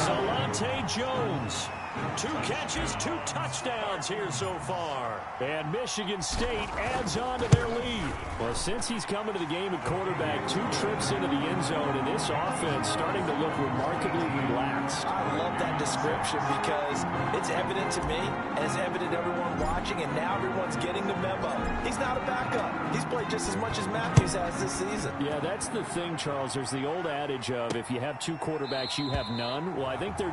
Zalante Jones. 2 catches, 2 touchdowns here so far. And Michigan State adds on to their lead. Well, since he's come into the game at quarterback, 2 trips into the end zone, and this offense starting to look remarkably relaxed. I love that description because it's evident to me, and it's evident to everyone watching, and now everyone's getting the memo. He's not a backup. He's played just as much as Matthews has this season. Yeah, that's the thing, Charles. There's the old adage of if you have 2 quarterbacks, you have none. Well, I think they're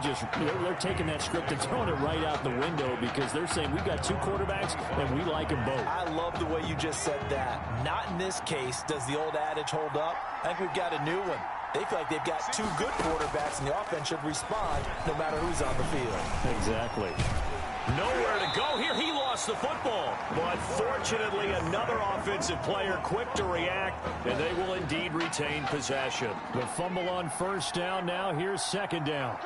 taking that script and throwing it right out the window because they're saying we've got 2 quarterbacks and we like them both. I love the way you just said that. Not in this case does the old adage hold up. I think we've got a new one. They feel like they've got 2 good quarterbacks, and the offense should respond no matter who's on the field. Exactly. Nowhere to go here. He lost the football. But fortunately, another offensive player quick to react, and they will indeed retain possession. The fumble on first down now. Here's second down.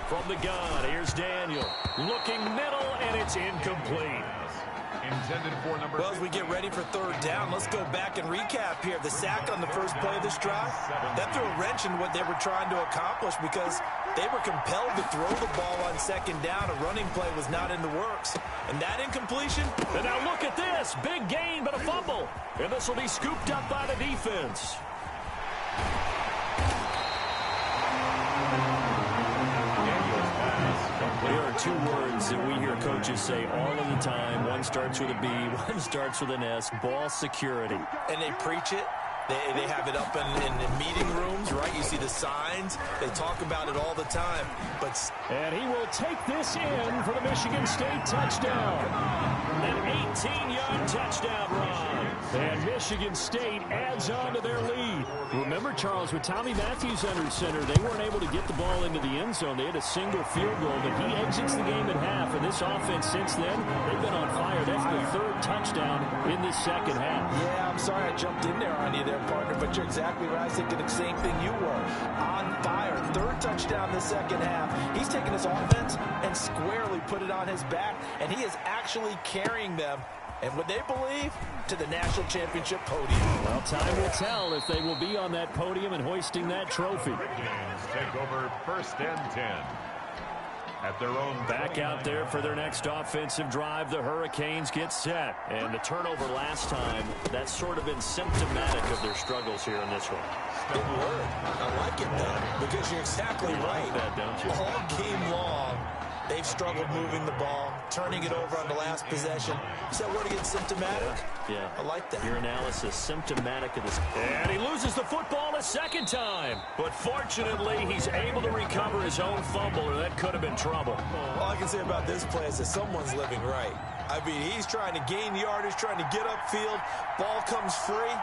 From the gun, here's Daniel. Looking middle, and it's incomplete. Intended for number. Well, as we get ready for third down, let's go back and recap here. The sack on the first play of this drive, that threw a wrench in what they were trying to accomplish because they were compelled to throw the ball on second down. A running play was not in the works. And that incompletion. And now look at this. Big gain, but a fumble. And this will be scooped up by the defense. There are 2 words that we hear coaches say all of the time. One starts with a B, one starts with an S. Ball security. And they preach it. They have it up in meeting rooms, right? You see the signs. They talk about it all the time. And he will take this in for the Michigan State touchdown. An 18-yard touchdown run. And Michigan State adds on to their lead. Remember, Charles, with Tommy Matthews under center, they weren't able to get the ball into the end zone. They had a single field goal, but he exits the game at half. And this offense since then, they've been on fire. That's the 3rd touchdown in this second half. Yeah, I'm sorry I jumped in there on you there, partner, but you're exactly right. I was thinking the same thing you were. On fire. 3rd touchdown in the second half. He's taken his offense and squarely put it on his back, and he is actually carrying them, and would they believe, to the national championship podium. Well, time will tell if they will be on that podium and hoisting that trophy. Take over 1st and 10. At their own. Back out there for their next offensive drive, the Hurricanes get set. And the turnover last time, that's sort of been symptomatic of their struggles here in this one. Good word. I like it, though, because you're exactly right. Like that, don't you? All game long, they've struggled moving the ball, turning it over on the last possession. Is that word again, symptomatic? Yeah. I like that. Your analysis, symptomatic of this. And he loses the football a second time. But fortunately, he's able to recover his own fumble, or that could have been trouble. All I can say about this play is that someone's living right. I mean, he's trying to gain yardage, trying to get upfield. Ball comes free.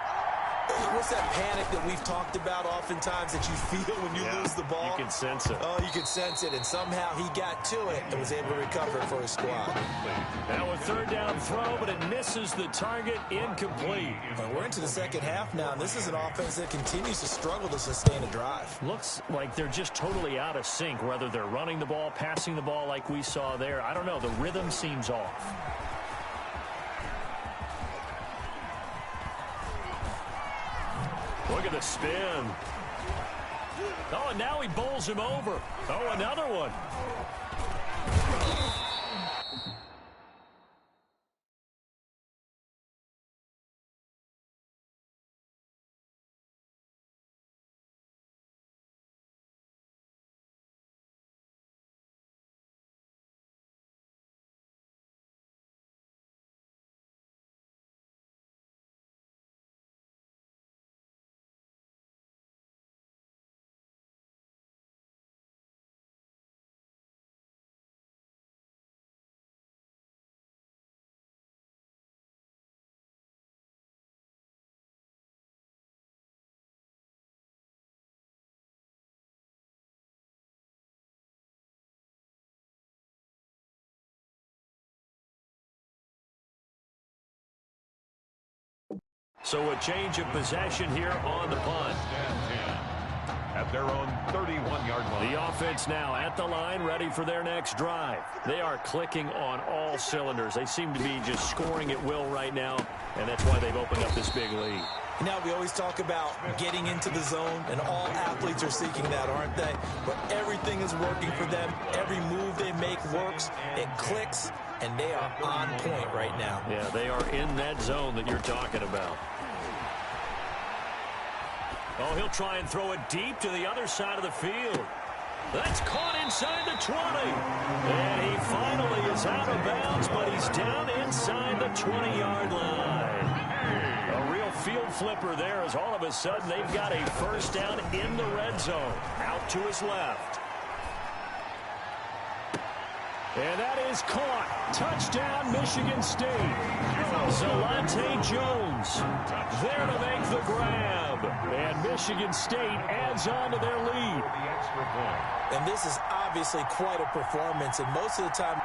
What's that panic that we've talked about oftentimes that you feel when you lose the ball? You can sense it. Oh, you can sense it, and somehow he got to it and was able to recover it for his squad. Now a 3rd down throw, but it misses the target, incomplete. But we're into the second half now, and this is an offense that continues to struggle to sustain a drive. Looks like they're just totally out of sync, whether they're running the ball, passing the ball like we saw there. I don't know. The rhythm seems off. Look at the spin. Oh, and now he bowls him over. Oh, another one. So a change of possession here on the punt. At their own 31-yard line. The offense now at the line, ready for their next drive. They are clicking on all cylinders. They seem to be just scoring at will right now, and that's why they've opened up this big lead. Now, we always talk about getting into the zone, and all athletes are seeking that, aren't they? But everything is working for them. Every move they make works. It clicks, and they are on point right now. Yeah, they are in that zone that you're talking about. Oh, he'll try and throw it deep to the other side of the field. That's caught inside the 20. And he finally is out of bounds, but he's down inside the 20-yard line. A real field flipper there, as all of a sudden they've got a first down in the red zone. Out to his left. And that is caught. Touchdown, Michigan State. Zalante Jones there to make the grab. And Michigan State adds on to their lead. And this is obviously quite a performance, and most of the time...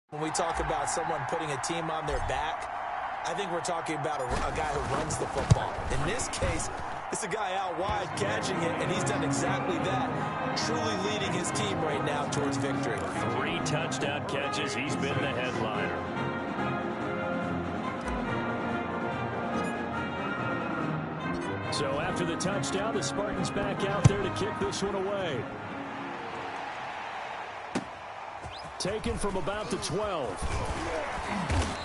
When we talk about someone putting a team on their back, I think we're talking about a guy who runs the football. In this case, it's a guy out wide catching it, and he's done exactly that, truly leading his team right now towards victory. 3 touchdown catches. He's been the headliner. So after the touchdown, the Spartans back out there to kick this one away. Taken from about the 12.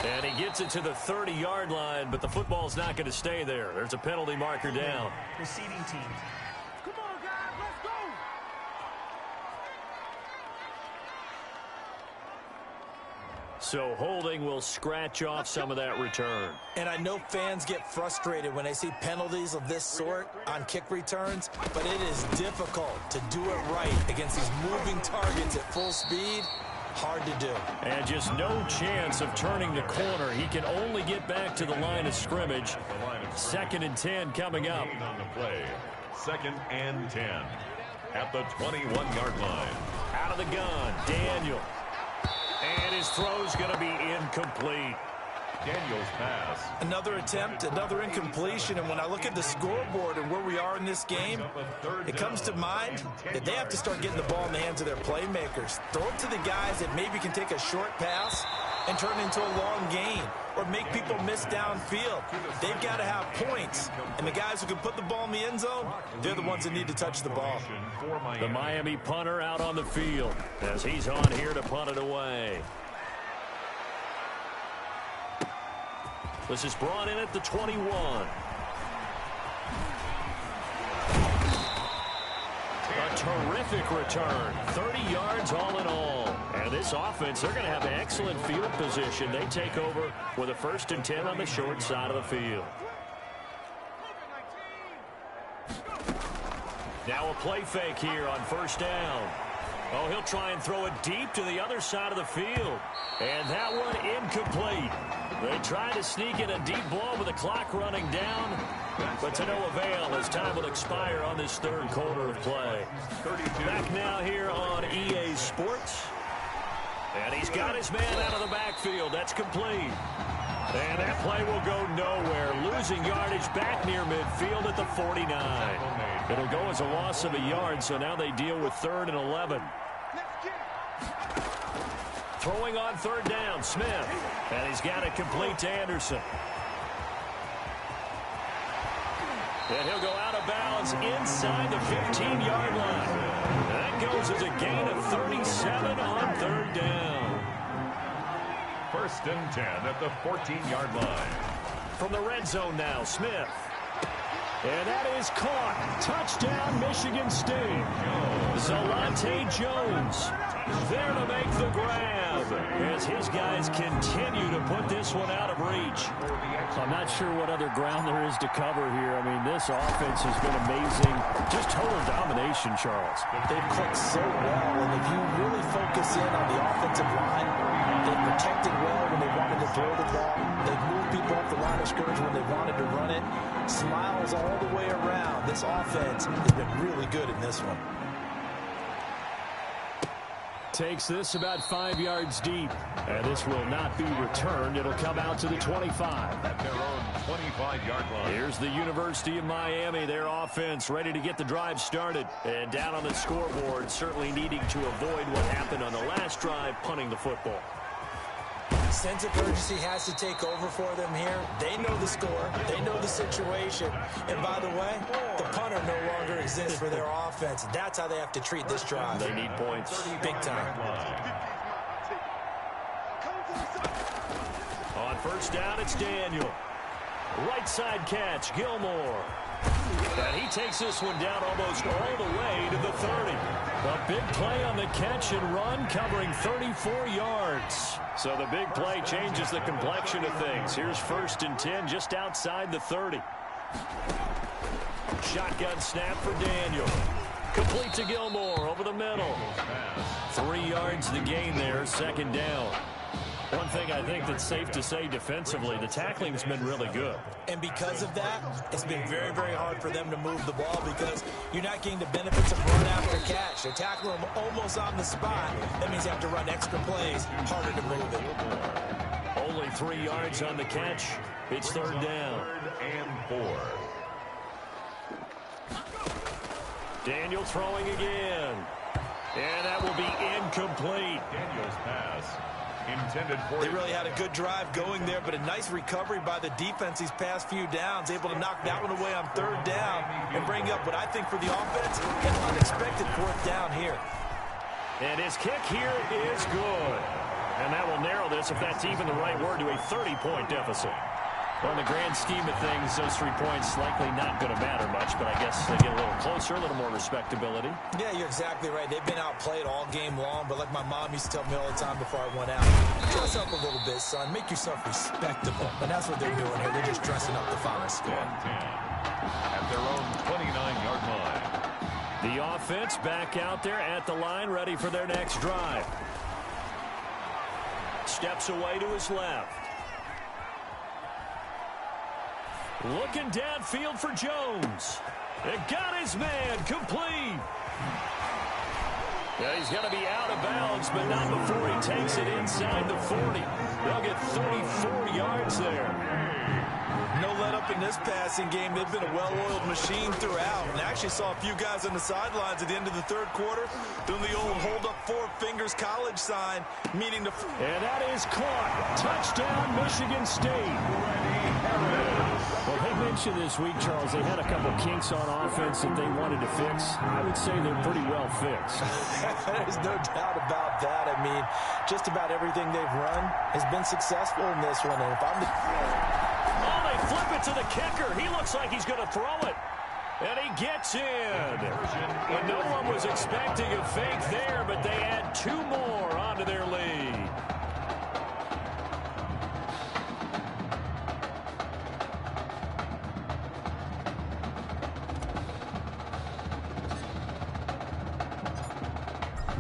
And he gets it to the 30-yard line, but the football's not going to stay there. There's a penalty marker down. Receiving team. Come on, guys, let's go! So holding will scratch off some of that return. And I know fans get frustrated when they see penalties of this sort on kick returns, but it is difficult to do it right against these moving targets at full speed. Hard to do. And just no chance of turning the corner. He can only get back to the line of scrimmage. 2nd and 10 coming up. On the play. 2nd and 10 at the 21-yard line. Out of the gun, Daniel. And his throw's going to be incomplete. Daniel's pass. Another attempt, another incompletion, and when I look at the scoreboard and where we are in this game, it comes to mind that they have to start getting the ball in the hands of their playmakers. Throw it to the guys that maybe can take a short pass and turn it into a long gain or make people miss downfield. They've got to have points, and the guys who can put the ball in the end zone, they're the ones that need to touch the ball. The Miami punter out on the field as he's on here to punt it away. This is brought in at the 21. A terrific return. 30 yards all in all. And this offense, they're going to have excellent field position. They take over with a 1st and 10 on the short side of the field. Now a play fake here on 1st down. Oh, he'll try and throw it deep to the other side of the field. And that one incomplete. They tried to sneak in a deep ball with the clock running down, but to no avail as time will expire on this 3rd quarter of play. Back now here on EA Sports. And he's got his man out of the backfield. That's complete. And that play will go nowhere. Losing yardage back near midfield at the 49. It'll go as a loss of a yard, so now they deal with 3rd and 11. Throwing on 3rd down, Smith. And he's got it complete to Anderson. And he'll go out of bounds inside the 15-yard line. That goes as a gain of 37 on 3rd down. 1st and 10 at the 14-yard line. from the red zone now. Smith. And that is caught. Touchdown, Michigan State. Zalante Jones there to make the grab as his guys continue to put this one out of reach. I'm not sure what other ground there is to cover here. I mean, this offense has been amazing. Just total domination, Charles. They've clicked so well, and if you really focus in on the offensive line, they've protected well when they wanted to throw the ball. They've moved people off the line of scrimmage when they wanted to run it. Smiles all the way around. This offense has been really good in this one. Takes this about 5 yards deep. And this will not be returned. It'll come out to the 25. At their own 25-yard line. Here's the University of Miami. Their offense ready to get the drive started. And down on the scoreboard, certainly needing to avoid what happened on the last drive, punting the football. Sense of urgency has to take over for them here. They know the score. They know the situation. And by the way, the punter no longer exists for their offense. That's how they have to treat this drive. They need points. Big time. On first down, it's Daniel. Right side catch, Gilmore. And he takes this one down almost all the way to the 30. A big play on the catch and run, covering 34 yards. So the big play changes the complexion of things. Here's 1st and 10 just outside the 30. Shotgun snap for Daniel. Complete to Gilmore over the middle. 3 yards the gain there, 2nd down. One thing I think that's safe to say defensively, the tackling's been really good. And because of that, it's been very, very hard for them to move the ball because you're not getting the benefits of run after catch. They're tackling them almost on the spot. That means you have to run extra plays, harder to move it. Only 3 yards on the catch. It's 3rd down. 3rd and 4. Daniel throwing again. And that will be incomplete. Daniel's pass. Intended for they really had a good drive going there, but a nice recovery by the defense these past few downs, able to knock that one away on 3rd down and bring up what I think for the offense, an unexpected 4th down here. And his kick here is good. And that will narrow this, if that's even the right word, to a 30-point deficit. Well, in the grand scheme of things, those 3 points likely not going to matter much, but I guess they get a little closer, a little more respectability. Yeah, you're exactly right. They've been outplayed all game long, but like my mom used to tell me all the time before I went out, dress up a little bit, son. Make yourself respectable. And that's what they're doing here. They're just dressing up the final score. At their own 29-yard line. The offense back out there at the line, ready for their next drive. Steps away to his left. Looking downfield for Jones. It got his man complete. Yeah, he's going to be out of bounds, but not before he takes it inside the 40. They'll get 34 yards there. No let up in this passing game. They've been a well-oiled machine throughout. And actually saw a few guys on the sidelines at the end of the 3rd quarter doing the old hold up 4 fingers college sign, meaning the... And that is caught. Touchdown, Michigan State. Well, they mentioned this week, Charles, they had a couple kinks on offense that they wanted to fix. I would say they're pretty well fixed. There's no doubt about that. I mean, just about everything they've run has been successful in this one. And if I'm the... Oh, they flip it to the kicker. He looks like he's going to throw it. And he gets in. And no one was expecting a fake there, but they add 2 more onto their lead.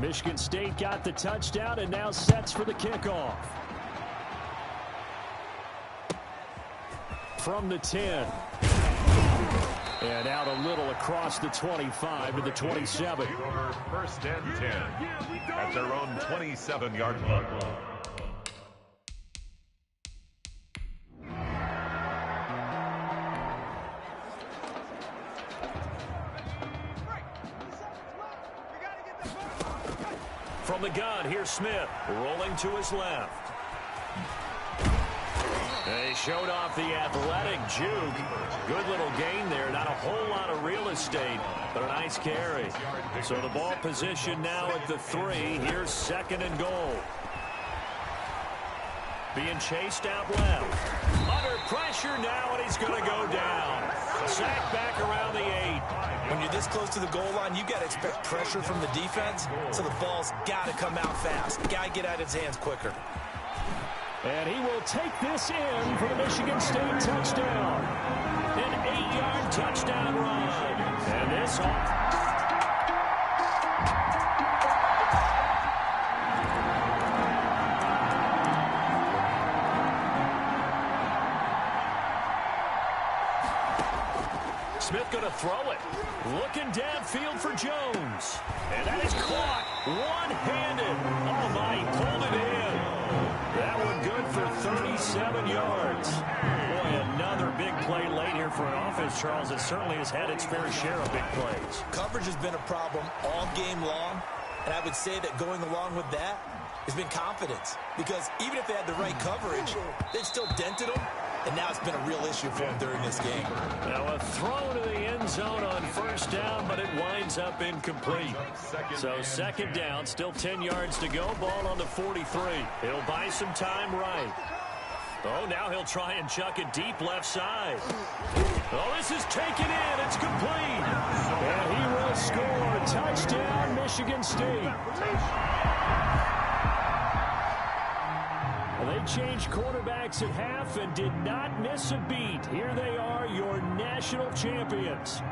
Michigan State got the touchdown and now sets for the kickoff. From the 10. And out a little across the 25 to the 27. 1st and 10 at their own 27-yard line. From the gun, here's Smith, rolling to his left. They showed off the athletic juke. Good little gain there. Not a whole lot of real estate, but a nice carry. So the ball position now at the 3. Here's 2nd and goal. Being chased out left. Under pressure now, and he's going to go down. Sack back around the 8. When you're this close to the goal line, you got to expect pressure from the defense, so the ball's got to come out fast. Got to get out of his hands quicker. And he will take this in for the Michigan State touchdown. An 8-yard touchdown run. And this one. Smith going to throw it. Looking downfield for Jones. And that is caught one-handed. Oh, my, he pulled it in. That one good for 37 yards. Boy, another big play late here for an offense, Charles, that certainly has had its fair share of big plays. Coverage has been a problem all game long, and I would say that going along with that has been confidence. Because even if they had the right coverage, they'd still dented them. And now it's been a real issue for him during this game. Now a throw to the end zone on first down, but it winds up incomplete. So second down, still 10 yards to go. Ball on the 43. He'll buy some time right. Oh, now he'll try and chuck it deep left side. Oh, this is taken in. It's complete. And he will score. Touchdown, Michigan State. They changed quarterbacks at half and did not miss a beat. Here they are, your national champions.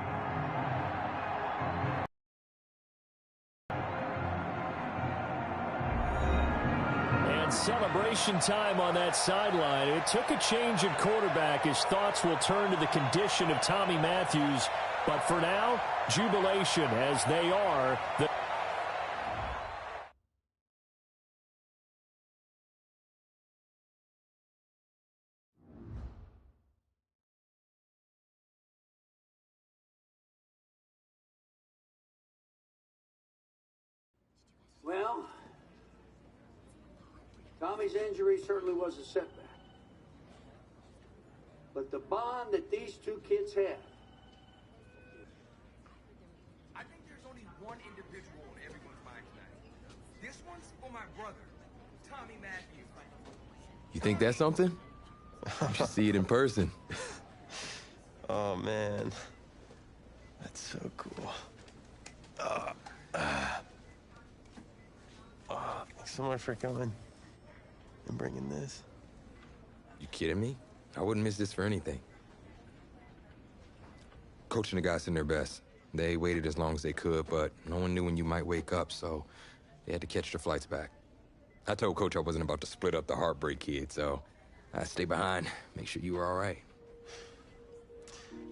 And celebration time on that sideline. It took a change at quarterback. His thoughts will turn to the condition of Tommy Matthews. But for now, jubilation as they are the Well, Tommy's injury certainly was a setback. But the bond that these two kids have. I think there's only one individual on everyone's mind tonight. This one's for my brother, Tommy Matthews. You think that's something? You should see it in person. Oh, man. That's so cool. Thanks so much for coming and bringing this. You kidding me? I wouldn't miss this for anything. Coach and the guys did their best. They waited as long as they could, but no one knew when you might wake up, so they had to catch their flights back. I told Coach I wasn't about to split up the Heartbreak Kid, so I stayed behind, make sure you were all right.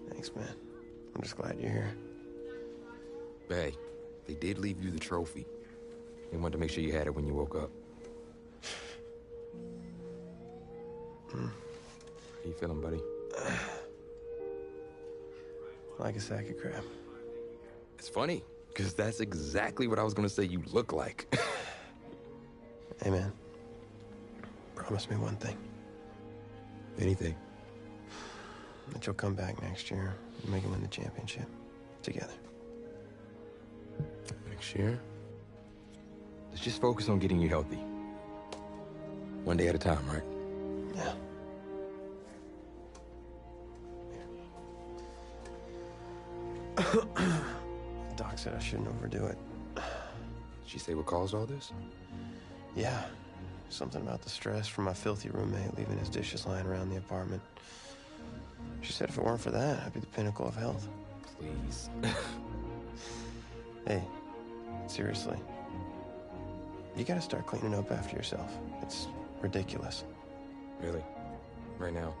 Thanks, man. I'm just glad you're here. But hey, they did leave you the trophy. They wanted to make sure you had it when you woke up. How you feeling, buddy? Like a sack of crap. It's funny, because that's exactly what I was going to say you look like. Hey, man. Promise me one thing. Anything. That you'll come back next year and make it win the championship. Together. Next year? Let's just focus on getting you healthy. One day at a time, right? Yeah. Doc said I shouldn't overdo it. Did she say what caused all this? Yeah. Something about the stress from my filthy roommate leaving his dishes lying around the apartment. She said if it weren't for that, I'd be the pinnacle of health. Please. Hey, seriously. You gotta start cleaning up after yourself. It's ridiculous. Really? Right now?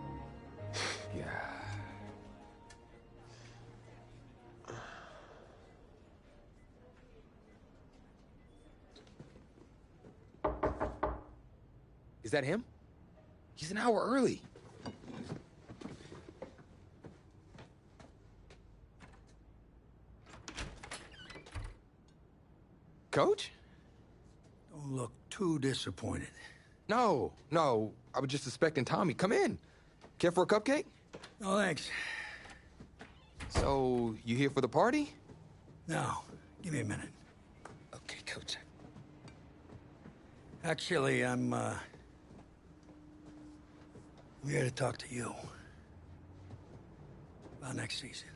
Yeah. Is that him? He's an hour early. Coach? Don't look too disappointed. No. I was just suspecting Tommy. Come in. Care for a cupcake? No, thanks. So, you here for the party? No. Give me a minute. Okay, Coach. Actually, I'm here to talk to you. about next season.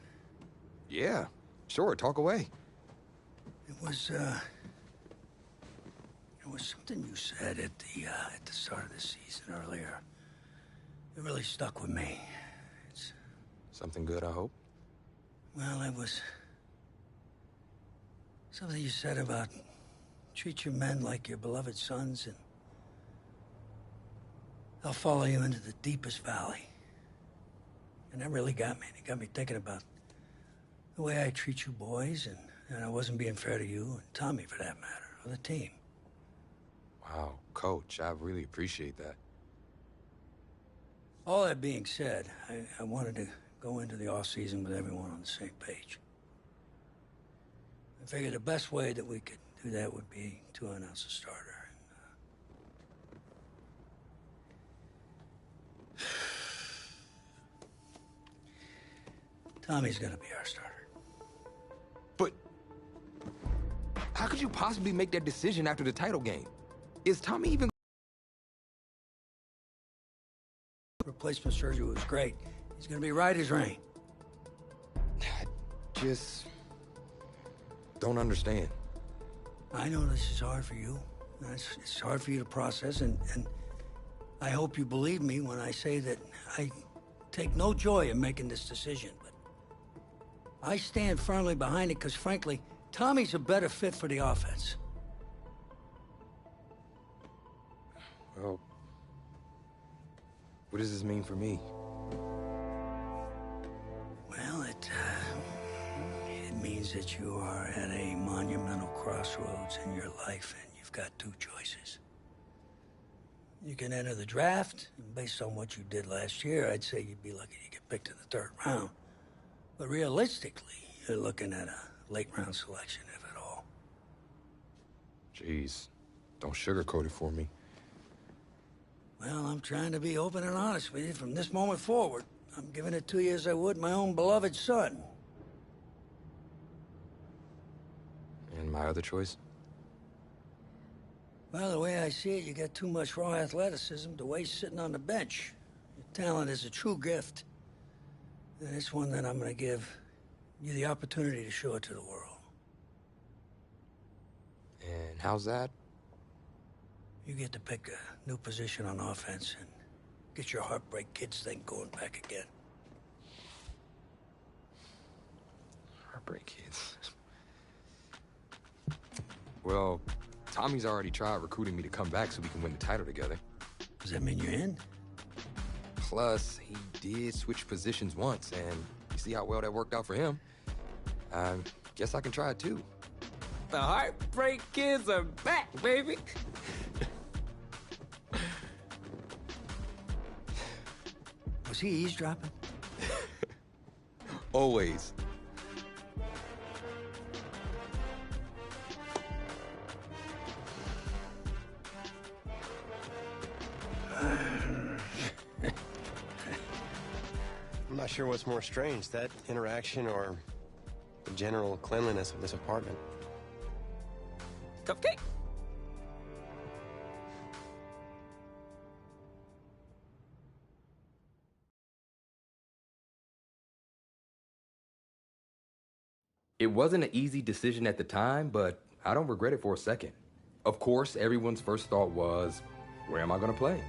Yeah, sure, talk away. It was something you said at the start of the season earlier. It really stuck with me. It's something good, I hope. Well, it was something you said about treat your men like your beloved sons, and they'll follow you into the deepest valley. And that really got me. It got me thinking about the way I treat you boys, and I wasn't being fair to you, and Tommy for that matter, or the team. Wow, Coach, I really appreciate that. All that being said, I wanted to go into the off-season with everyone on the same page. I figured the best way that we could do that would be to announce a starter. Tommy's gonna be our starter. But how could you possibly make that decision after the title game? Is Tommy even... Replacement surgery was great. He's gonna be right as rain. I just don't understand. I know this is hard for you. It's hard for you to process, and I hope you believe me when I say that I take no joy in making this decision, but I stand firmly behind it because, frankly, Tommy's a better fit for the offense. Well, what does this mean for me? Well, it means that you are at a monumental crossroads in your life, and you've got two choices. You can enter the draft, and based on what you did last year, I'd say you'd be lucky to get picked in the 3rd round. But realistically, you're looking at a late-round selection, if at all. Jeez, don't sugarcoat it for me. Well, I'm trying to be open and honest with you from this moment forward. I'm giving it to you as I would my own beloved son. And my other choice? Well, the way I see it, you got too much raw athleticism to waste sitting on the bench. Your talent is a true gift. And it's one that I'm going to give you the opportunity to show it to the world. And how's that? You get to pick a new position on offense and get your Heartbreak Kids thing going back again. Heartbreak Kids. Well, Tommy's already tried recruiting me to come back so we can win the title together. Does that mean you're in? Plus, he did switch positions once, and you see how well that worked out for him. I guess I can try it too. The Heartbreak Kids are back, baby. Was he eavesdropping? Always. I'm not sure what's more strange, that interaction or the general cleanliness of this apartment. Cupcake? It wasn't an easy decision at the time, but I don't regret it for a second. Of course, everyone's first thought was, where am I going to play?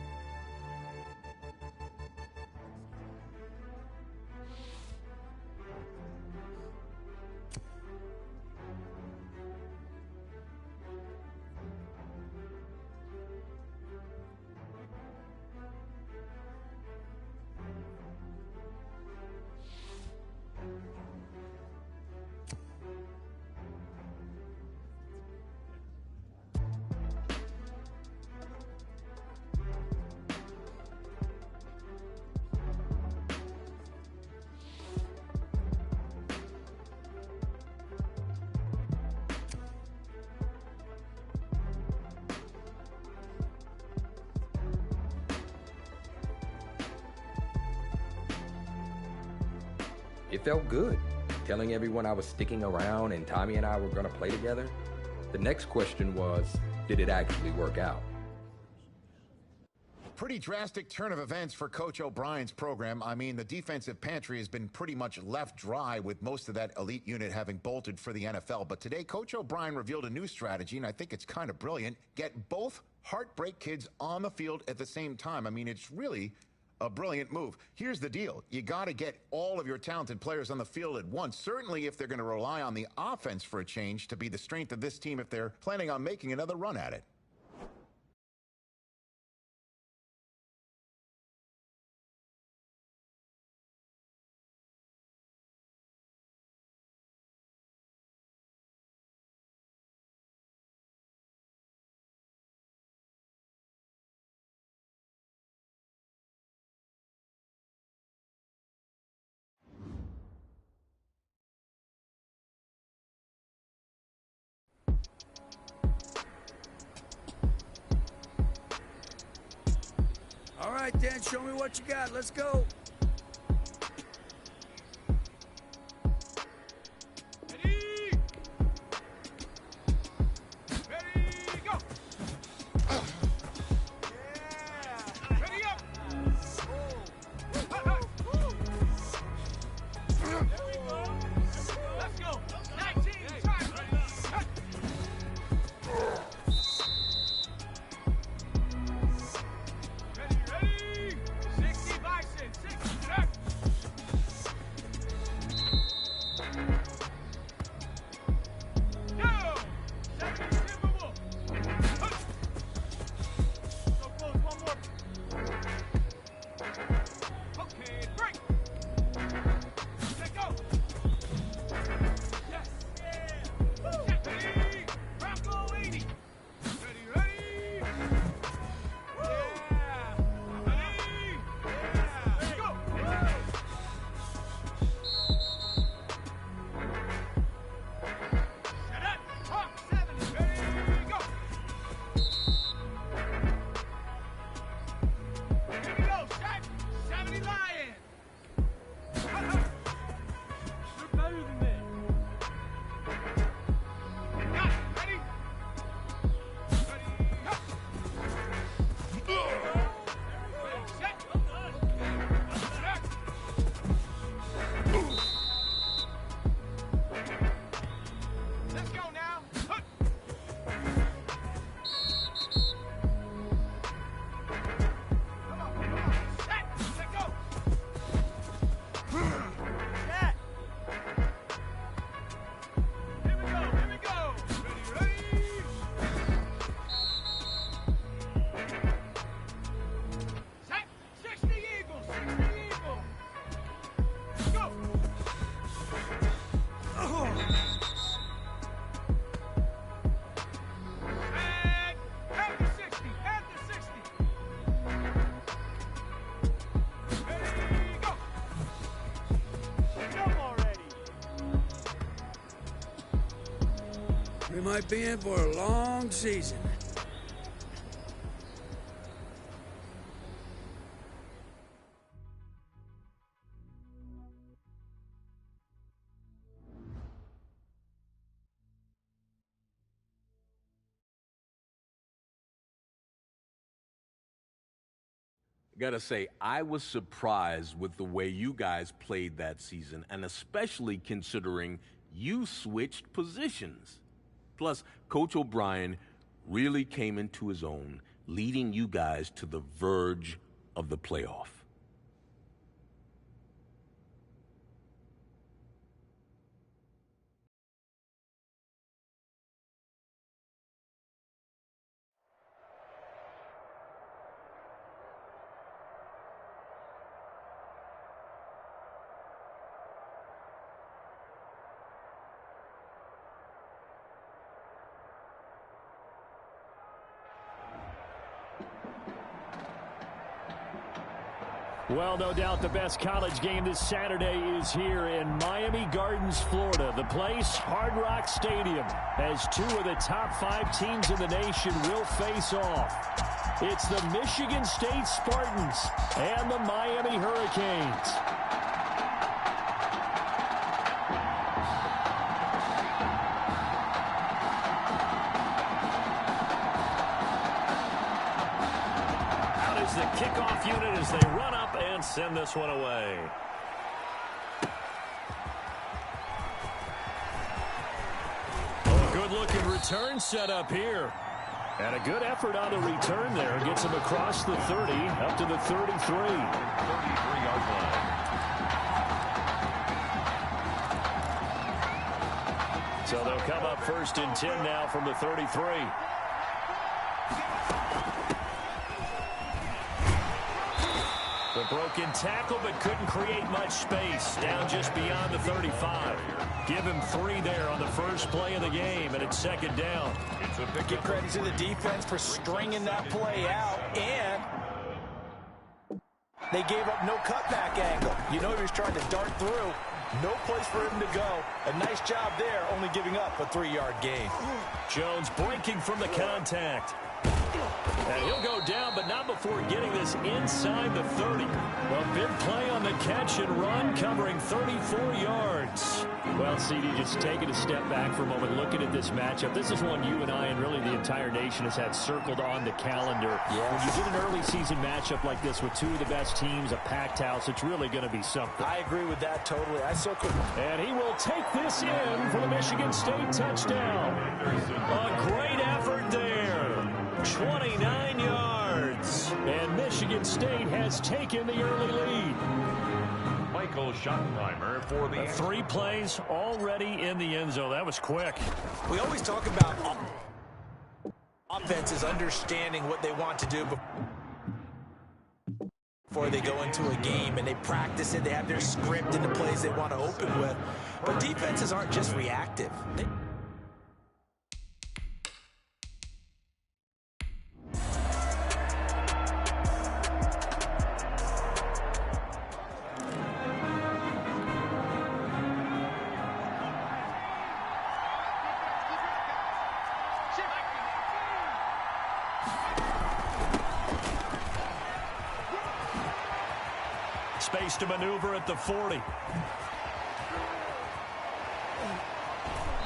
It felt good, telling everyone I was sticking around and Tommy and I were going to play together. The next question was, did it actually work out? Pretty drastic turn of events for Coach O'Brien's program. I mean, the defensive pantry has been pretty much left dry with most of that elite unit having bolted for the NFL. But today, Coach O'Brien revealed a new strategy, and I think it's kind of brilliant. Get both Heartbreak Kids on the field at the same time. I mean, it's really a brilliant move. Here's the deal. You got to get all of your talented players on the field at once, certainly if they're going to rely on the offense for a change to be the strength of this team if they're planning on making another run at it. All right, Dan, show me what you got. Let's go. We might be in for a long season. Gotta say, I was surprised with the way you guys played that season, and especially considering you switched positions. Plus, Coach O'Brien really came into his own, leading you guys to the verge of the playoff. Well, no doubt the best college game this Saturday is here in Miami Gardens, Florida. The place, Hard Rock Stadium, as two of the top 5 teams in the nation will face off. It's the Michigan State Spartans and the Miami Hurricanes. the kickoff unit as they run up and send this one away. Oh, good-looking return set up here. And a good effort on the return there. Gets him across the 30, up to the 33. 33-yard line. So they'll come up 1st and 10 now from the 33. The broken tackle, but couldn't create much space. Down just beyond the 35. Give him 3 there on the first play of the game, and it's 2nd down. Give credit to the defense for stringing that play out, and they gave up no cutback angle. You know he was trying to dart through. No place for him to go. A nice job there, only giving up a 3-yard gain. Jones breaking from the contact. And he'll go down, but not before getting this inside the 30. A big play on the catch and run, covering 34 yards. Well, CD, just taking a step back for a moment, looking at this matchup. This is one you and I and really the entire nation has had circled on the calendar. Yes. When you get an early season matchup like this with 2 of the best teams, a packed house, it's really going to be something. I agree with that totally. I circled. And he will take this in for the Michigan State touchdown. A great effort there. 29 yards. And Michigan State has taken the early lead. Michael Schottenheimer for the 3 plays already in the end zone. That was quick. We always talk about offenses understanding what they want to do before they go into a game, and they practice it. They have their script and the plays they want to open with. But defenses aren't just reactive. Space to maneuver at the 40.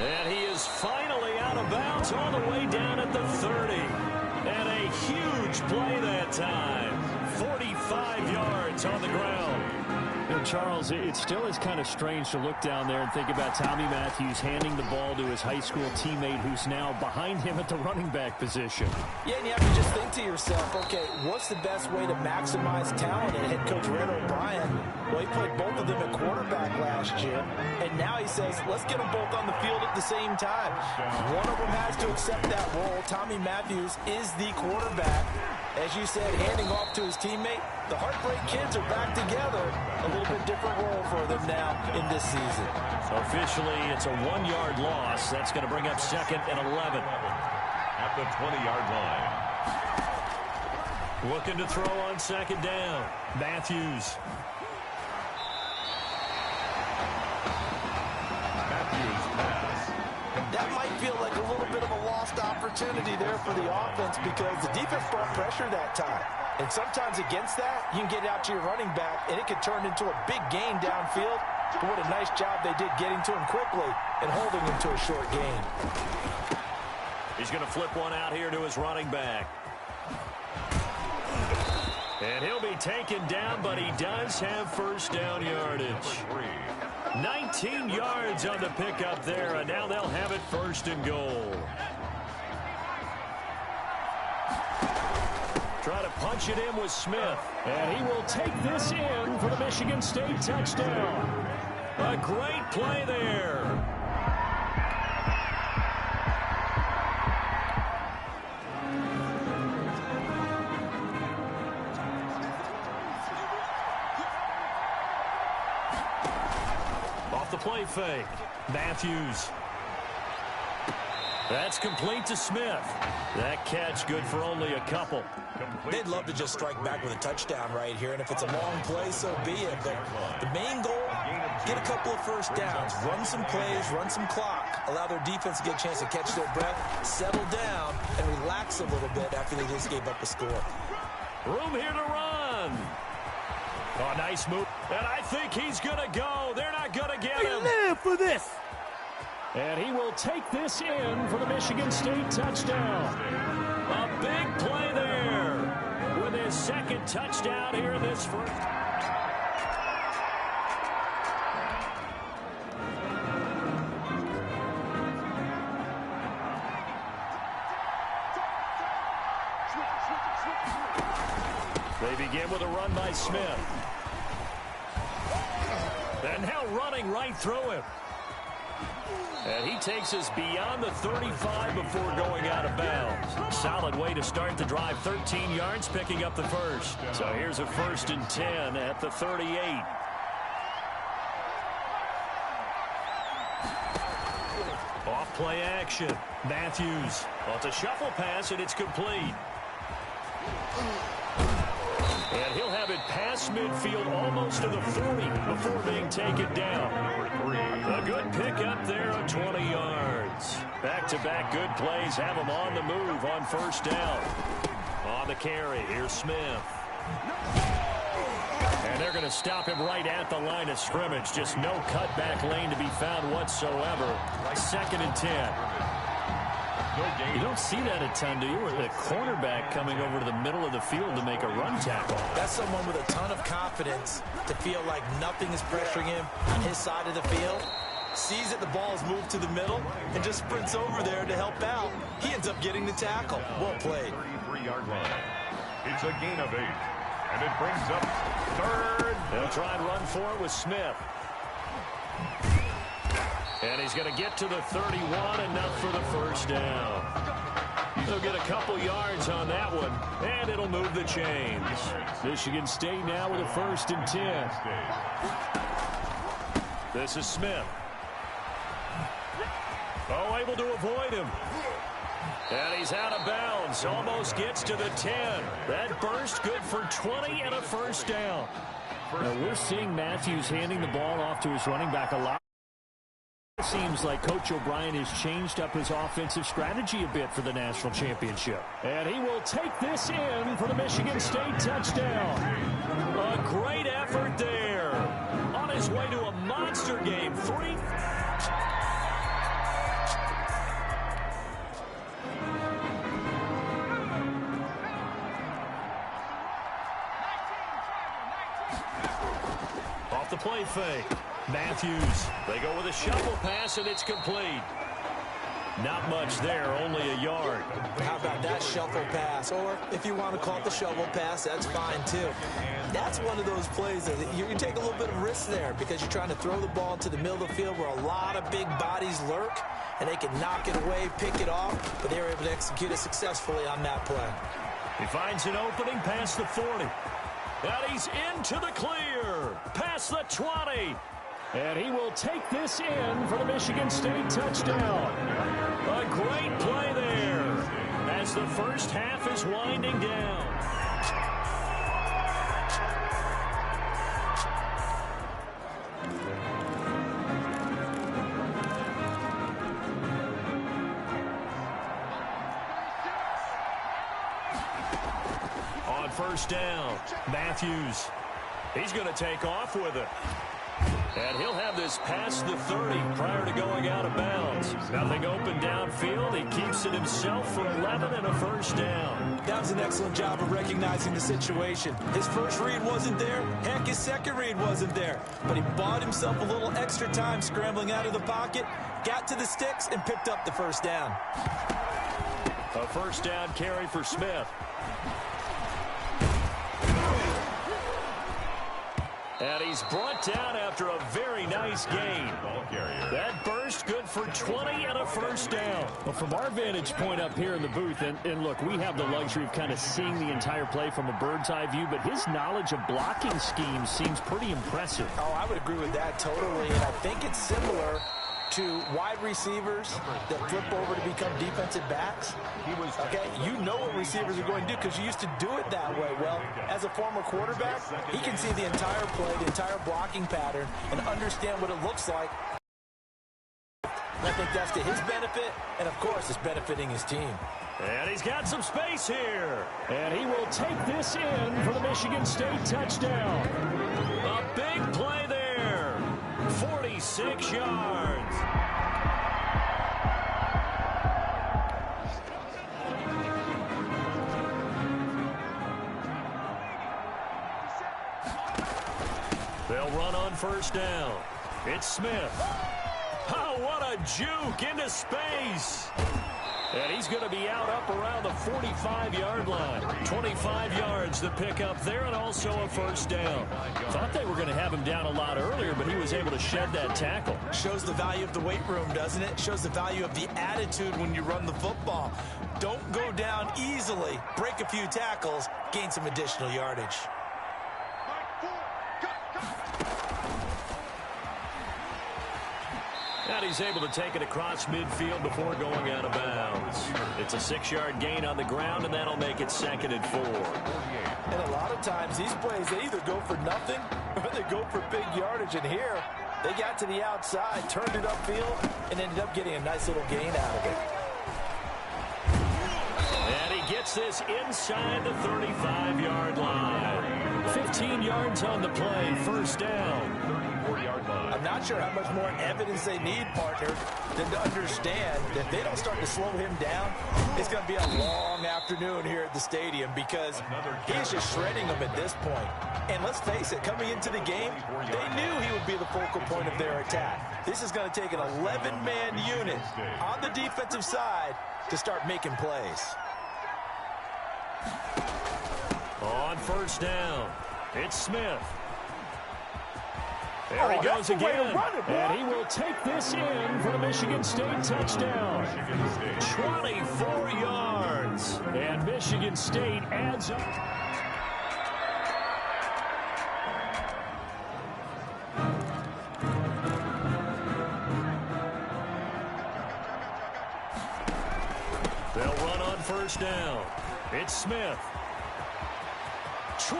And he is finally out of bounds all the way down at the 30. And a huge play that time. 45 yards on the ground. And Charles, it still is kind of strange to look down there and think about Tommy Matthews handing the ball to his high school teammate who's now behind him at the running back position. Yeah, and you have to just think to yourself, okay, what's the best way to maximize talent? And head coach Red O'Brien, well, he played both of them at quarterback last year, and now he says, let's get them both on the field at the same time. One of them has to accept that role. Tommy Matthews is the quarterback. As you said, handing off to his teammate. The Heartbreak Kids are back together. A little bit different role for them now in this season. Officially, it's a 1-yard loss. That's going to bring up 2nd and 11. At the 20-yard line. Looking to throw on 2nd down. Matthews. Matthews pass. That might feel like a little bit of a lost opportunity there for the offense because the defense brought pressure that time. And sometimes against that, you can get out to your running back, and it could turn into a big gain downfield. But what a nice job they did getting to him quickly and holding him to a short gain. He's going to flip one out here to his running back. And he'll be taken down, but he does have 1st down yardage. 19 yards on the pickup there, and now they'll have it 1st and goal. Try to punch it in with Smith. And he will take this in for the Michigan State touchdown. A great play there. Off the play fake. Matthews. That's complete to Smith. That catch good for only a couple. They'd love to just strike back with a touchdown right here, and if it's a long play, so be it. But the main goal, get a couple of 1st downs, run some plays, run some clock, allow their defense to get a chance to catch their breath, settle down, and relax a little bit after they just gave up a score. Room here to run. Oh, nice move. And I think he's going to go. They're not going to get him. Live for this. And he will take this in for the Michigan State touchdown. A big play there. Within his second touchdown here in this first. They begin with a run by Smith. And now running right through him. And he takes us beyond the 35 before going out of bounds. Solid way to start the drive. 13 yards, picking up the first. So here's a 1st and 10 at the 38. Off play action. Matthews. Well, it's a shuffle pass, and it's complete. And he'll have it past midfield almost to the 40 before being taken down. A good pickup there of 20 yards. Back-to-back good plays have him on the move on 1st down. On the carry, here's Smith. And they're going to stop him right at the line of scrimmage. Just no cutback lane to be found whatsoever. 2nd and 10. You don't see that a ton, do you? Or the cornerback coming over to the middle of the field to make a run tackle. That's someone with a ton of confidence to feel like nothing is pressuring him on his side of the field. Sees that the ball is moved to the middle and just sprints over there to help out. He ends up getting the tackle. Well played. 33-yard line. It's a gain of 8. And it brings up 3rd. They'll try and run for it with Smith. And he's going to get to the 31, enough for the 1st down. He'll get a couple yards on that one, and it'll move the chains. Michigan State now with a 1st and 10. This is Smith. Oh, able to avoid him. And he's out of bounds. Almost gets to the 10. That burst good for 20 and a 1st down. Now we're seeing Matthews handing the ball off to his running back a lot. It seems like Coach O'Brien has changed up his offensive strategy a bit for the national championship. And he will take this in for the Michigan State touchdown. A great effort there. On his way to a monster game. 3. Off the play fake. Matthews. They go with a shuffle pass, and it's complete. Not much there, only a yard. How about that shuffle pass? Or if you want to call it the shovel pass, that's fine too. That's one of those plays that you take a little bit of risk there because you're trying to throw the ball into the middle of the field where a lot of big bodies lurk, and they can knock it away, pick it off, but they were able to execute it successfully on that play. He finds an opening past the 40. And he's into the clear. Past the 20. And he will take this in for the Michigan State touchdown. A great play there as the first half is winding down. On 1st down, Matthews. He's going to take off with it. And he'll have this past the 30 prior to going out of bounds. Nothing open downfield. He keeps it himself for 11 and a 1st down. That was an excellent job of recognizing the situation. His first read wasn't there. Heck, his second read wasn't there. But he bought himself a little extra time scrambling out of the pocket, got to the sticks, and picked up the 1st down. A 1st down carry for Smith. And he's brought down after a very nice gain. That burst good for 20 and a 1st down. Well, from our vantage point up here in the booth, and look, we have the luxury of kind of seeing the entire play from a bird's eye view, but his knowledge of blocking schemes seems pretty impressive. Oh, I would agree with that totally, and I think it's similar to wide receivers that flip over to become defensive backs. Okay, you know what receivers are going to do because you used to do it that way. Well, as a former quarterback, he can see the entire play, the entire blocking pattern, and understand what it looks like. And I think that's to his benefit, and of course, it's benefiting his team. And he's got some space here. And he will take this in for the Michigan State touchdown. A big play there. 46 yards. They'll run on first down. It's Smith. Oh, what a juke into space. And he's going to be out up around the 45-yard line. 25 yards to pick up there, and also a first down. Thought they were going to have him down a lot earlier, but he was able to shed that tackle. Shows the value of the weight room, doesn't it? Shows the value of the attitude when you run the football. Don't go down easily. Break a few tackles, gain some additional yardage. And he's able to take it across midfield before going out of bounds. It's a 6-yard gain on the ground, and that'll make it 2nd and 4. And a lot of times, these plays, they either go for nothing or they go for big yardage. And here, they got to the outside, turned it upfield, and ended up getting a nice little gain out of it. And he gets this inside the 35-yard line. 15 yards on the play, first down. I'm not sure how much more evidence they need, partner, than to understand that if they don't start to slow him down, it's going to be a long afternoon here at the stadium because he's just shredding them at this point. And let's face it, coming into the game, they knew he would be the focal point of their attack. This is going to take an 11-man unit on the defensive side to start making plays. On first down, it's Smith. There he goes again, and he will take this in for the Michigan State touchdown. 24 yards, and Michigan State adds up. They'll run on first down. It's Smith. 20.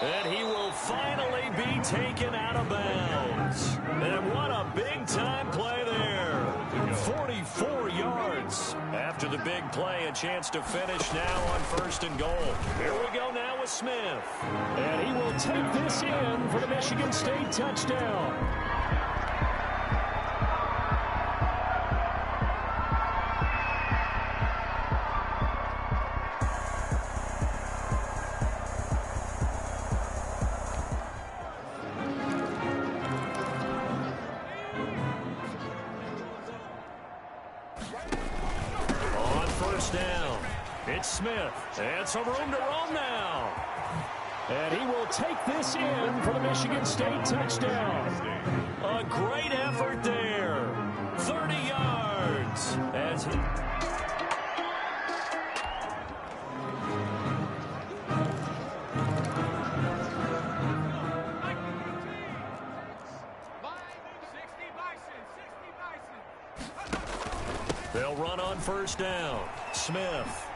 And he will finally be taken out of bounds. And what a big-time play there. 44 yards. After the big play, a chance to finish now on 1st and goal. Here we go now with Smith. And he will take this in for the Michigan State touchdown. Down. It's Smith. And some room to roam now. And he will take this in for the Michigan State touchdown. A great effort there. 30 yards. As he... They'll run on first down. Smith.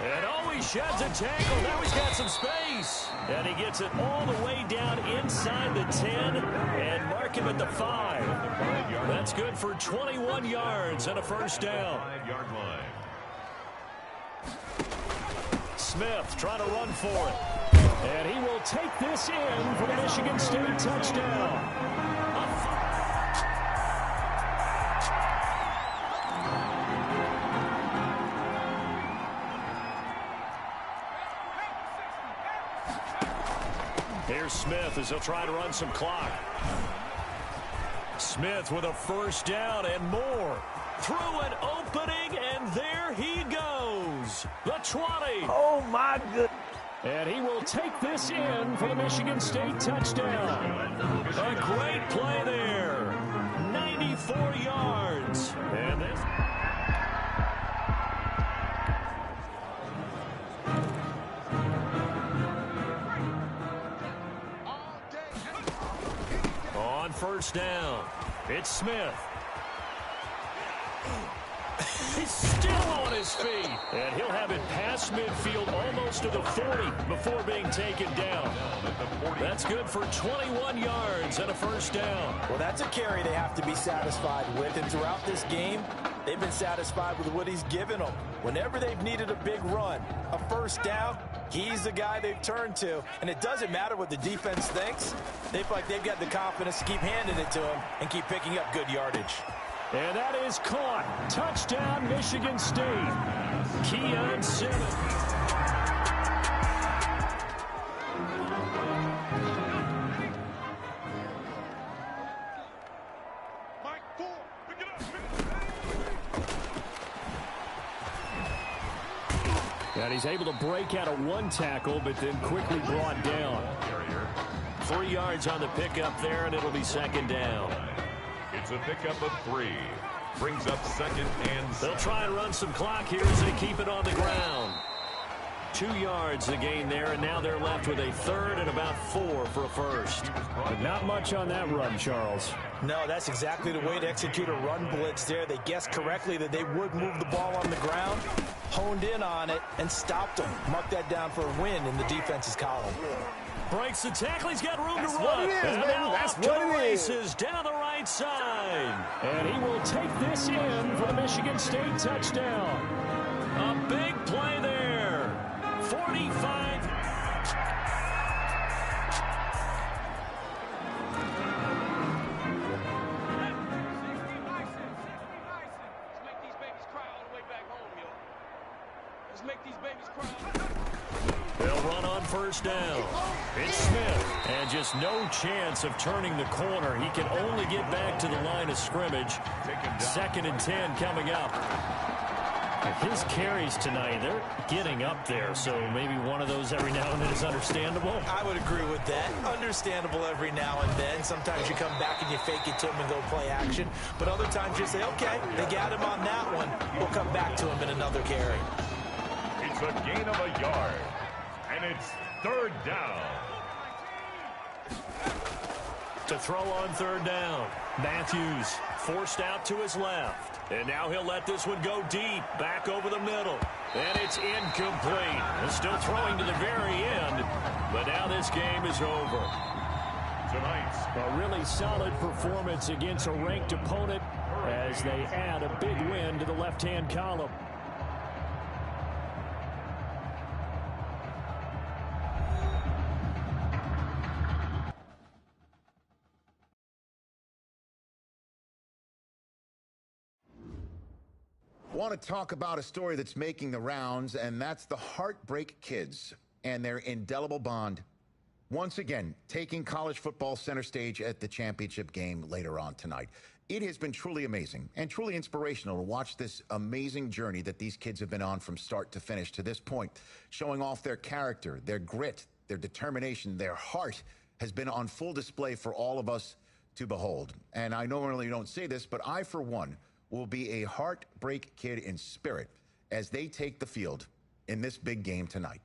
And oh, he sheds a tackle. Now he's got some space. And he gets it all the way down inside the 10 and mark him at the 5. That's good for 21 yards and a first down. Smith trying to run for it. And he will take this in for the Michigan State touchdown. Here's Smith as he'll try to run some clock. Smith with a first down and more. Through an opening, and there he goes. The 20. Oh, my goodness. And he will take this in for the Michigan State touchdown. A great play there. 94 yards. And this... On first down, it's Smith. He's still on his feet. And he'll have it past midfield almost to the 40 before being taken down. That's good for 21 yards and a first down. Well, that's a carry they have to be satisfied with. And throughout this game, they've been satisfied with what he's given them. Whenever they've needed a big run, a first down, he's the guy they've turned to. And it doesn't matter what the defense thinks. They feel like they've got the confidence to keep handing it to him and keep picking up good yardage. And that is caught. Touchdown, Michigan State. Keon Simmons. And he's able to break out of one tackle, but then quickly brought down. 3 yards on the pickup there, and it'll be second down. It's a pickup of 3. Brings up second and 7. They'll try and run some clock here as they keep it on the ground. 2 yards to gain there, and now they're left with a third and about 4 for a first. But not much on that run, Charles. No, that's exactly the way to execute a run blitz there. They guessed correctly that they would move the ball on the ground, honed in on it, and stopped them. Mark that down for a win in the defense's column. Breaks the tackle. He's got room That's to run. what it is, and baby. now That's off to what the it is. races down the right side. And he will take this in for the Michigan State touchdown. A big play there. 45. They'll run on first down. It's Smith, and just no chance of turning the corner. He can only get back to the line of scrimmage. Second and 10 coming up. His carries tonight, they're getting up there, so maybe one of those every now and then is understandable. I would agree with that. Understandable every now and then. Sometimes you come back and you fake it to him and go play action. But other times you say, okay, they got him on that one. We'll come back to him in another carry. It's a gain of a yard. And it's third down. To throw on third down. Matthews forced out to his left. And now he'll let this one go deep, back over the middle. And it's incomplete. They're still throwing to the very end, but now this game is over. Tonight's a really solid performance against a ranked opponent as they add a big win to the left-hand column. Want to talk about a story that's making the rounds, and that's the Heartbreak Kids and their indelible bond. Once again, taking college football center stage at the championship game later on tonight. It has been truly amazing and truly inspirational to watch this amazing journey that these kids have been on from start to finish to this point, showing off their character, their grit, their determination, their heart has been on full display for all of us to behold. And I normally don't say this, but I, for one, will be a Heartbreak Kid in spirit as they take the field in this big game tonight.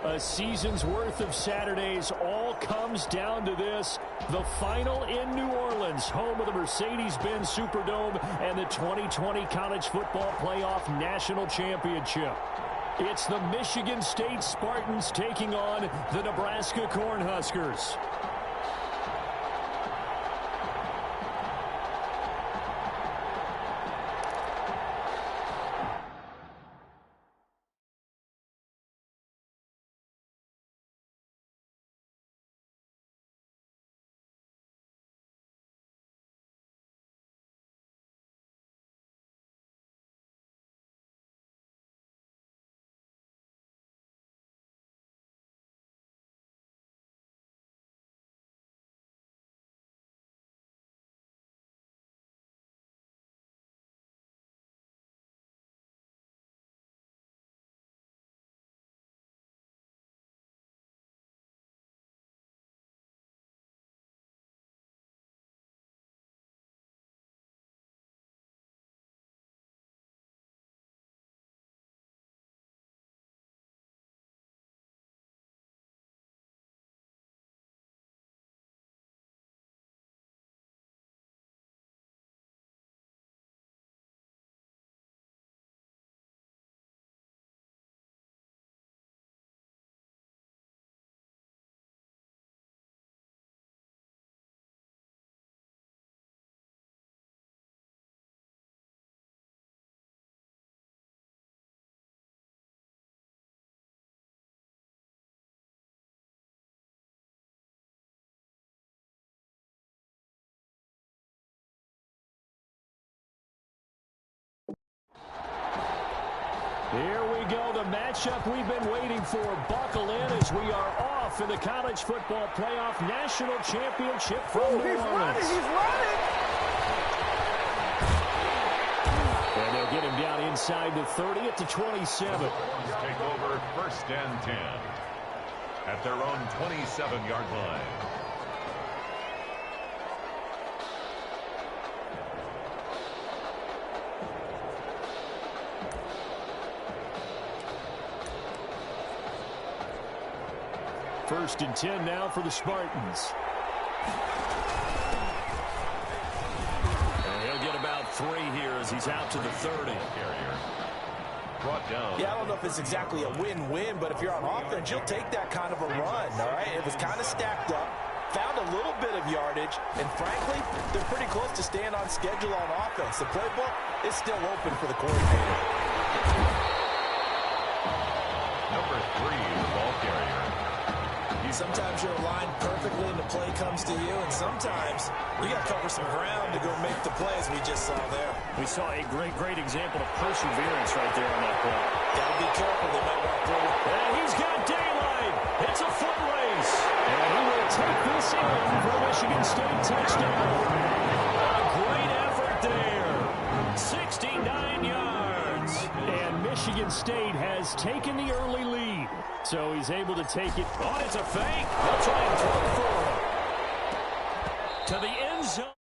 A season's worth of Saturdays all comes down to this. The final in New Orleans, home of the Mercedes-Benz Superdome and the 2020 College Football Playoff National Championship. It's the Michigan State Spartans taking on the Nebraska Cornhuskers. Here we go, the matchup we've been waiting for. Buckle in as we are off in the college football playoff national championship from New Orleans. He's running! And they'll get him down inside the 30 at the 27. Take over 1st and 10 at their own 27-yard line. First and 10 now for the Spartans. And he'll get about 3 here as he's out to the 30. Brought down. Yeah, I don't know if it's exactly a win-win, but if you're on offense, you'll take that kind of a run, all right? It was kind of stacked up, found a little bit of yardage, and frankly, they're pretty close to staying on schedule on offense. The playbook is still open for the coordinator. Number 3, the ball carrier. Sometimes you're aligned perfectly and the play comes to you, and sometimes you got to cover some ground to go make the plays we just saw there. We saw a great example of perseverance right there on that play. Got to be careful. They might walk through. And he's got daylight. It's a foot race. And he will take this in for a Michigan State touchdown. A great effort there. 69 yards. And Michigan State has taken the early lead. So he's able to take it. Oh, it's a fake. They'll try and throw it for him. To the end zone.